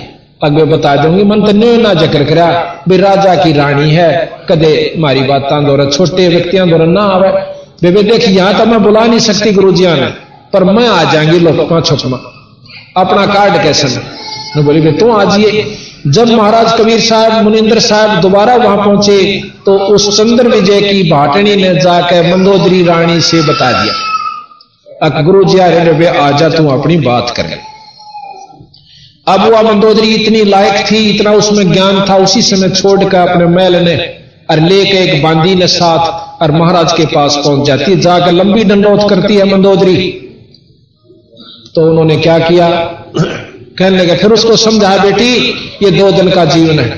अगे बता दूंगी। मन तो न्यो ना जिक्र करा भी राजा की रानी है, कदे मारी बातां दौरा छोटे व्यक्तियों दौरा ना आवे। बेबे देख, यहां तो मैं बुला नहीं सकती गुरुजिया ने, पर मैं आ जाएंगी लोग छुपमा अपना कार्ड कैसे ने बोली, बे तू आ जाइए। जब महाराज कबीर साहब मुनिंदर साहब दोबारा वहां पहुंचे, तो उस चंद्र विजय की भाटनी ने जाकर मंदोदरी रानी से बता दिया, गुरु जी आ जा तू अपनी बात कर। अब वह मंदोदरी इतनी लायक थी, इतना उसमें ज्ञान था, उसी समय छोड़कर अपने महल ने और लेके एक बांदी ने साथ और महाराज के पास पहुंच जाती है। जाकर लंबी दंडोत करती है मंदोदरी। तो उन्होंने क्या किया, कहने लगे, फिर उसको समझा, बेटी ये 2 दिन का जीवन है,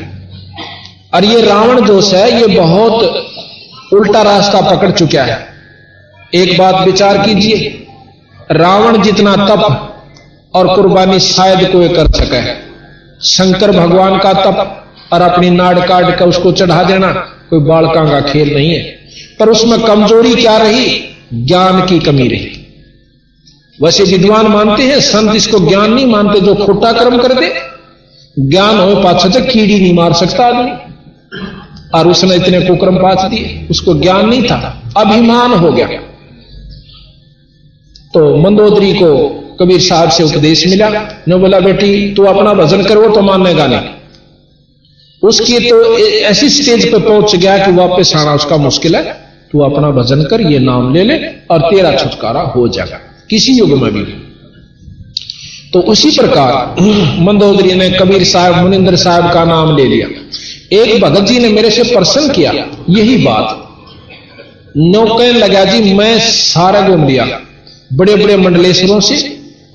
और ये रावण दोष है, ये बहुत उल्टा रास्ता पकड़ चुका है। एक बात विचार कीजिए, रावण जितना तप और कुर्बानी शायद कोई कर सके, शंकर भगवान का तप और अपनी नाड़ काट कर उसको चढ़ा देना कोई बालका का खेल नहीं है। पर उसमें कमजोरी क्या रही? ज्ञान की कमी रही। वैसे विद्वान मानते हैं, संत इसको ज्ञान नहीं मानते, जो खोटा कर्म कर दे। ज्ञान हो पाछा तो कीड़ी नहीं मार सकता आदमी, और उसने इतने कुकर्म पाछ दिए, उसको ज्ञान नहीं था, अभिमान हो गया। तो मंदोदरी को कबीर साहब से उपदेश मिला, ने बोला, बेटी तू अपना भजन कर, वो तो मानेगा नहीं। उसकी तो ऐसी स्टेज पर पहुंच गया कि वापस आना उसका मुश्किल है। तू अपना भजन कर, ये नाम ले ले और तेरा छुटकारा हो जाएगा किसी युग में भी। तो उसी प्रकार मंदोदरी ने कबीर साहब मुनिंदर साहब का नाम ले लिया। एक भगत जी ने मेरे से प्रश्न किया यही बात, कहने लगा, जी मैं सारा घूम लिया, बड़े बड़े मंडलेश्वरों से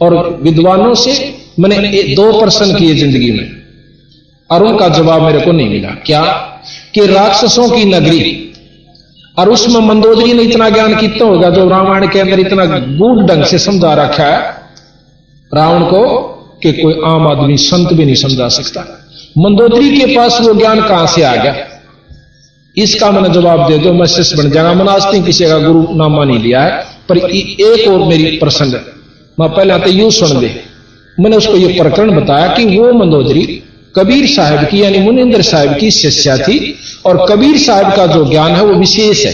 और विद्वानों से मैंने 2 प्रश्न किए जिंदगी में और उनका जवाब मेरे को नहीं मिला। क्या कि राक्षसों की नगरी, और उसमें मंदोदरी ने इतना ज्ञान कितना होगा जो रामायण के अंदर इतना गूढ़ ढंग से समझा रखा है रावण को कि कोई आम आदमी संत भी नहीं समझा सकता। मंदोदरी के पास वो ज्ञान कहां से आ गया, इसका मैंने जवाब दे दो, मैं शिष्य बन जाऊंगा। मैंने आज तक किसी का गुरु नामा नहीं लिया है, पर एक और मेरी प्रश्न है, मैं पहले आते यूं सुन दे। मैंने उसको ये प्रकरण बताया कि वो मंदोदरी कबीर साहब की यानी मुनिंदर साहब की शिष्या थी, और कबीर साहब का जो ज्ञान है वो विशेष है,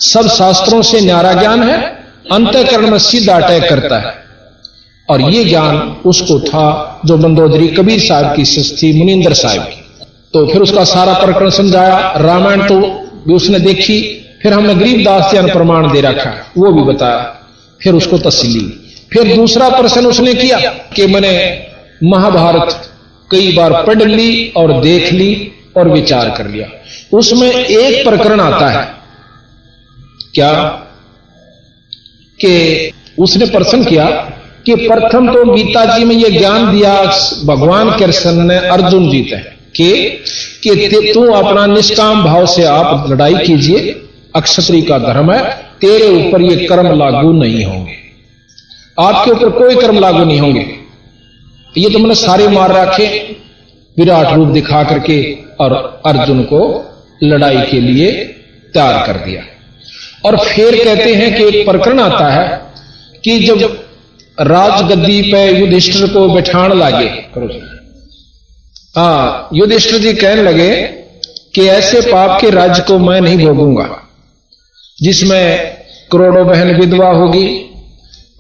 सब शास्त्रों से न्यारा ज्ञान है, अंतःकरण में सीधा अटैक करता है। और ये ज्ञान उसको था जो मंदोदरी कबीर साहब की शिष्य थी मुनिंदर साहब की। तो फिर उसका सारा प्रकरण समझाया, रामायण तो भी उसने देखी, फिर हमने गरीबदास जी प्रमाण दे रखा है वो भी बताया, फिर उसको तसल्ली। फिर दूसरा प्रश्न उसने किया कि मैंने महाभारत कई बार पढ़ ली और देख ली और विचार कर लिया, उसमें एक प्रकरण आता है क्या कि उसने प्रश्न किया कि प्रथम तो गीता जी में यह ज्ञान दिया भगवान कृष्ण ने अर्जुन जी से कि तू अपना निष्काम भाव से आप लड़ाई कीजिए, अक्षत्री का धर्म है, तेरे ऊपर ये कर्म लागू नहीं होंगे, आपके ऊपर कोई कर्म लागू नहीं होंगे। ये तो मैंने सारे मार रखे विराट रूप दिखा करके और अर्जुन को लड़ाई के लिए तैयार कर दिया। और फिर कहते हैं कि एक प्रकरण आता है कि जब राजगद्दी पे युधिष्ठिर को बैठाने लगे, युधिष्ठिर जी कहने लगे कि ऐसे पाप के राज्य को मैं नहीं भोगूंगा जिसमें करोड़ों बहन विधवा होगी,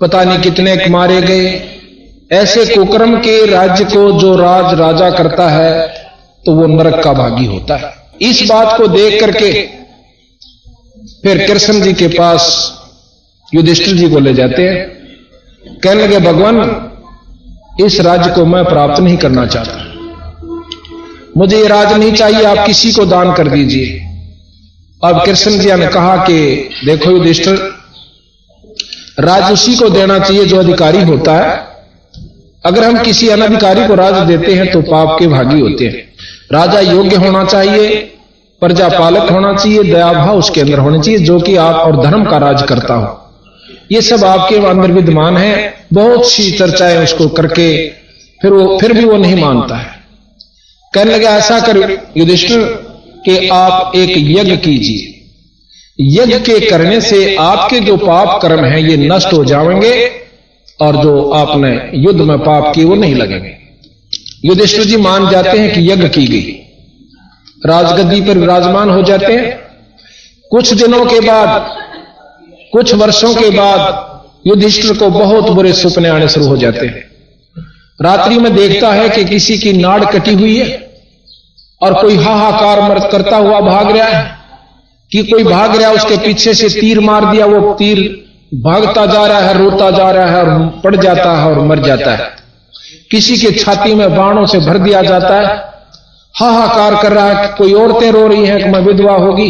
पता नहीं कितने मारे गए, ऐसे कुकर्म के राज्य को जो राजा करता है तो वो नरक का भागी होता है। इस बात को देख करके फिर कृष्ण जी के पास युधिष्ठिर जी को ले जाते हैं, कहने लगे भगवान इस राज्य को मैं प्राप्त नहीं करना चाहता, मुझे ये राज नहीं चाहिए, आप किसी को दान कर दीजिए। अब कृष्ण जी ने कहा कि देखो युधिष्ठिर, राज उसी को देना चाहिए जो अधिकारी होता है, अगर हम किसी अनधिकारी को राज देते हैं तो पाप के भागी होते हैं। राजा योग्य होना चाहिए, प्रजा पालक होना चाहिए, दया भाव उसके अंदर होना चाहिए, जो कि आप और धर्म का राज करता हो। ये सब आपके अंदर विद्यमान है। बहुत सी चर्चाएं उसको करके फिर भी वो नहीं मानता है। कहने लगे ऐसा कर युधिष्ठिर कि आप एक यज्ञ कीजिए, यज्ञ के करने से आपके जो पाप कर्म हैं ये नष्ट हो जाएंगे और जो आपने युद्ध में पाप किए वो नहीं लगेंगे। युधिष्ठिर जी मान जाते हैं कि यज्ञ की गई, राजगद्दी पर विराजमान हो जाते हैं। कुछ दिनों के बाद, कुछ वर्षों के बाद युधिष्ठिर को बहुत बुरे सपने आने शुरू हो जाते हैं। रात्रि में देखता है कि किसी की नाड़ कटी हुई है और कोई हाहाकार करता हुआ भाग रहा है, कि कोई भाग रहा है, उसके पीछे से तीर मार दिया, वो तीर भागता जा रहा है, रोता जा रहा है और पड़ जाता है और मर जाता है। किसी के छाती में बाणों से भर दिया जाता है, हाहाकार कर रहा है, कोई औरतें रो रही हैं कि मैं विधवा होगी,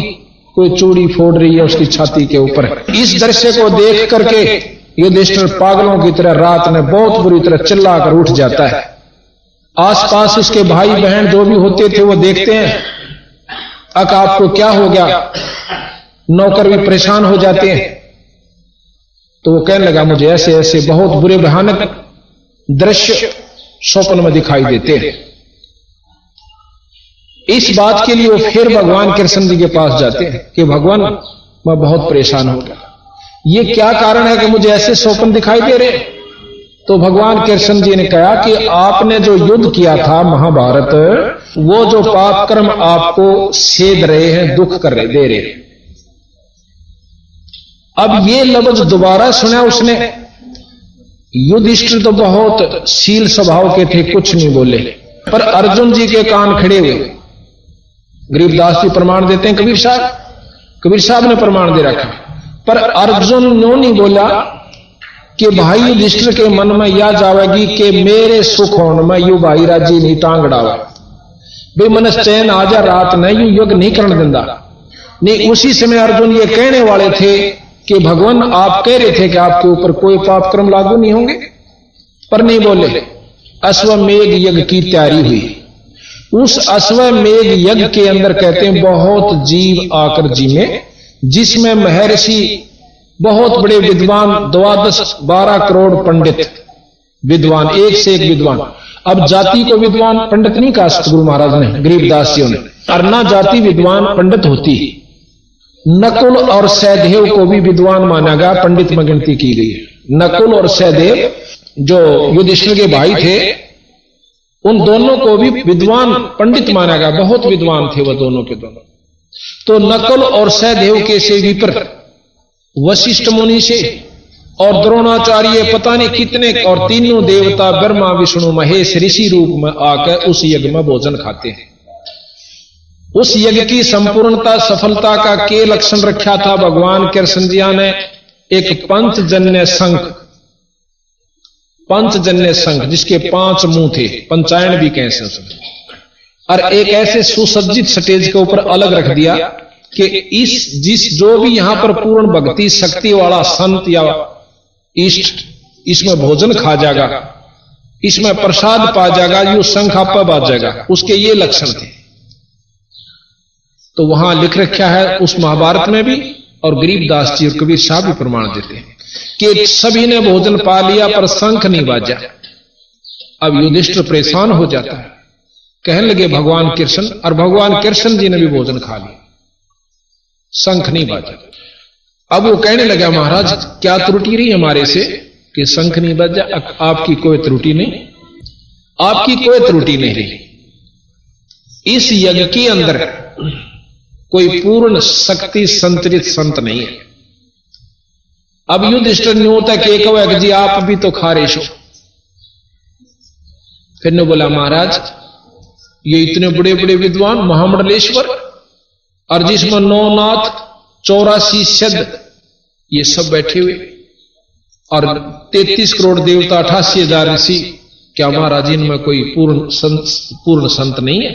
कोई चूड़ी फोड़ रही है उसकी छाती के ऊपर। इस दृश्य को देख करके युधिष्ठिर पागलों की तरह रात में बहुत बुरी तरह चिल्लाकर उठ जाता है। आसपास उसके भाई बहन जो भी होते थे वो देखते हैं, अक आपको क्या हो गया, नौकर भी परेशान हो जाते हैं। तो वो कहने लगा मुझे ऐसे ऐसे बहुत बुरे भयानक दृश्य स्वप्न में दिखाई देते हैं। इस बात के लिए वो फिर भगवान कृष्ण जी के पास जाते हैं कि भगवान मैं बहुत परेशान हो गया, ये क्या कारण है कि मुझे ऐसे स्वप्न दिखाई दे रहे। तो भगवान कृष्ण जी ने कहा कि आपने जो युद्ध किया था महाभारत, वो जो पाप कर्म आपको सेध रहे हैं, दुख कर रहे दे रहे हैं। अब ये लफ्ज दोबारा सुना उसने। युधिष्ठिर तो बहुत शील स्वभाव के थे, कुछ नहीं बोले, पर अर्जुन जी के कान खड़े हुए। गरीबदास जी प्रमाण देते हैं, कबीर साहब ने प्रमाण दे रखा, पर अर्जुन नो नहीं बोला कि भाई युधिष्ठिर के मन में यह जावेगी कि मेरे सुख होने में यू भाई राजी नहीं टांग डावा, भाई मन चैन आ जा रात नहीं, यू युग नहीं करने देंदा नहीं। उसी समय अर्जुन ये कहने वाले थे कि भगवान आप कह रहे थे कि आपके ऊपर कोई पाप कर्म लागू नहीं होंगे, पर नहीं बोले। अश्वमेघ यज्ञ की तैयारी हुई। उस अश्वमेघ यज्ञ के अंदर कहते हैं बहुत जीव आकर जिमे, जिसमें महर्षि बहुत बड़े विद्वान 12 करोड़ पंडित विद्वान, एक से एक विद्वान। अब जाति को विद्वान पंडित नहीं कहा सतगुरु महाराज ने, गरीबदास जी ने। अर्ना जाति विद्वान पंडित होती। नकुल और सहदेव को भी विद्वान माना गया, पंडित में गिनती की गई है। नकुल और सहदेव जो युधिष्ठिर के भाई थे, उन दोनों को भी विद्वान पंडित माना गया, बहुत विद्वान थे वो दोनों के दोनों। तो नकुल और सहदेव के से विपर वशिष्ठ मुनि से और द्रोणाचार्य पता नहीं कितने और तीनों देवता ब्रह्मा विष्णु महेश ऋषि रूप में आकर उस यज्ञ में भोजन खाते हैं। उस यज्ञ की संपूर्णता सफलता का के लक्षण रखा था भगवान कृष्ण जी ने एक पंचजन्य शंख जिसके 5 मुंह थे, पंचायन भी कह सकते, और एक ऐसे सुसज्जित स्टेज के ऊपर अलग रख दिया कि जो भी यहां पर पूर्ण भक्ति शक्ति वाला संत या इष्ट इसमें भोजन खा जाएगा, इसमें प्रसाद पा जाएगा, यो शंख आपा बाज जाएगा, उसके ये लक्षण थे। तो वहां लिख रखा है उस महाभारत में भी, और गरीबदास जी और कबीर साहब भी प्रमाण देते हैं कि सभी ने भोजन पा लिया पर शंख नहीं बाजा। अब युधिष्ठिर परेशान हो जाता है, कहने लगे भगवान कृष्ण, और भगवान कृष्ण जी ने भी भोजन खा लिया, शंख नहीं बाजा। अब वो कहने लगा महाराज क्या त्रुटि रही हमारे से कि शंख नहीं बाजा? आपकी कोई त्रुटि नहीं, आपकी कोई त्रुटि नहीं रही। इस यज्ञ के अंदर कोई पूर्ण शक्ति संतरित संत नहीं है। अब युधिष्ठिर ने होता कि एक जी आप भी तो खा रहे हो। फिर ने बोला महाराज ये इतने बड़े बड़े विद्वान महामंडलेश्वर, और जिसमें 9 नाथ 84 सिद्ध ये सब बैठे हुए, और 33 करोड़ देवता 88,000 ऋषि, क्या महाराज इनमें कोई पूर्ण संत नहीं है?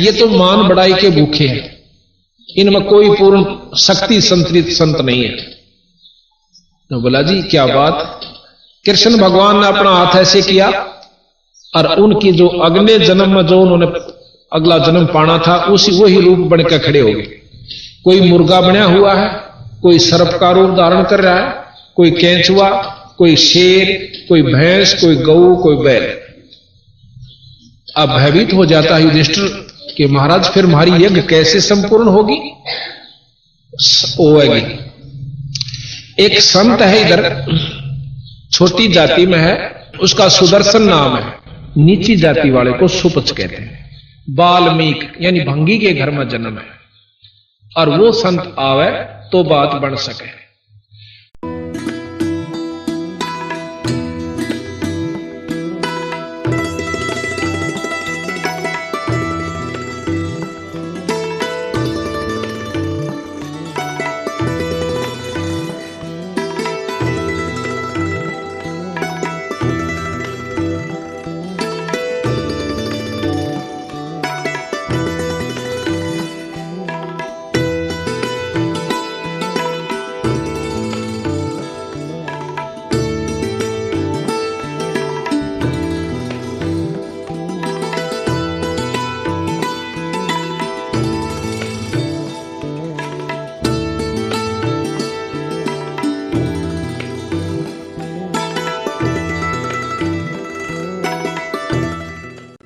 ये तो मान बढ़ाई के भूखे हैं, इनमें कोई पूर्ण शक्ति संतरित संत नहीं है। तो बोला जी क्या बात। कृष्ण भगवान ने अपना हाथ ऐसे किया और उनकी जो अगले जन्म में जो उन्होंने अगला जन्म पाना था वही रूप बनकर खड़े हो गए। कोई मुर्गा बना हुआ है, कोई सर्प का रूप धारण कर रहा है, कोई केंचुआ, कोई शेर, कोई भैंस, कोई गऊ, कोई बैल। अब भयभीत हो जाता है युधिष्ठिर कि महाराज फिर हमारी यज्ञ कैसे संपूर्ण होगी? होगी। एक संत है इधर, छोटी जाति में है, उसका सुदर्शन नाम है, नीची जाति वाले को सुपच कहते हैं। वाल्मीकि यानी भंगी के घर में जन्म है, और वो संत आवे तो बात बन सके।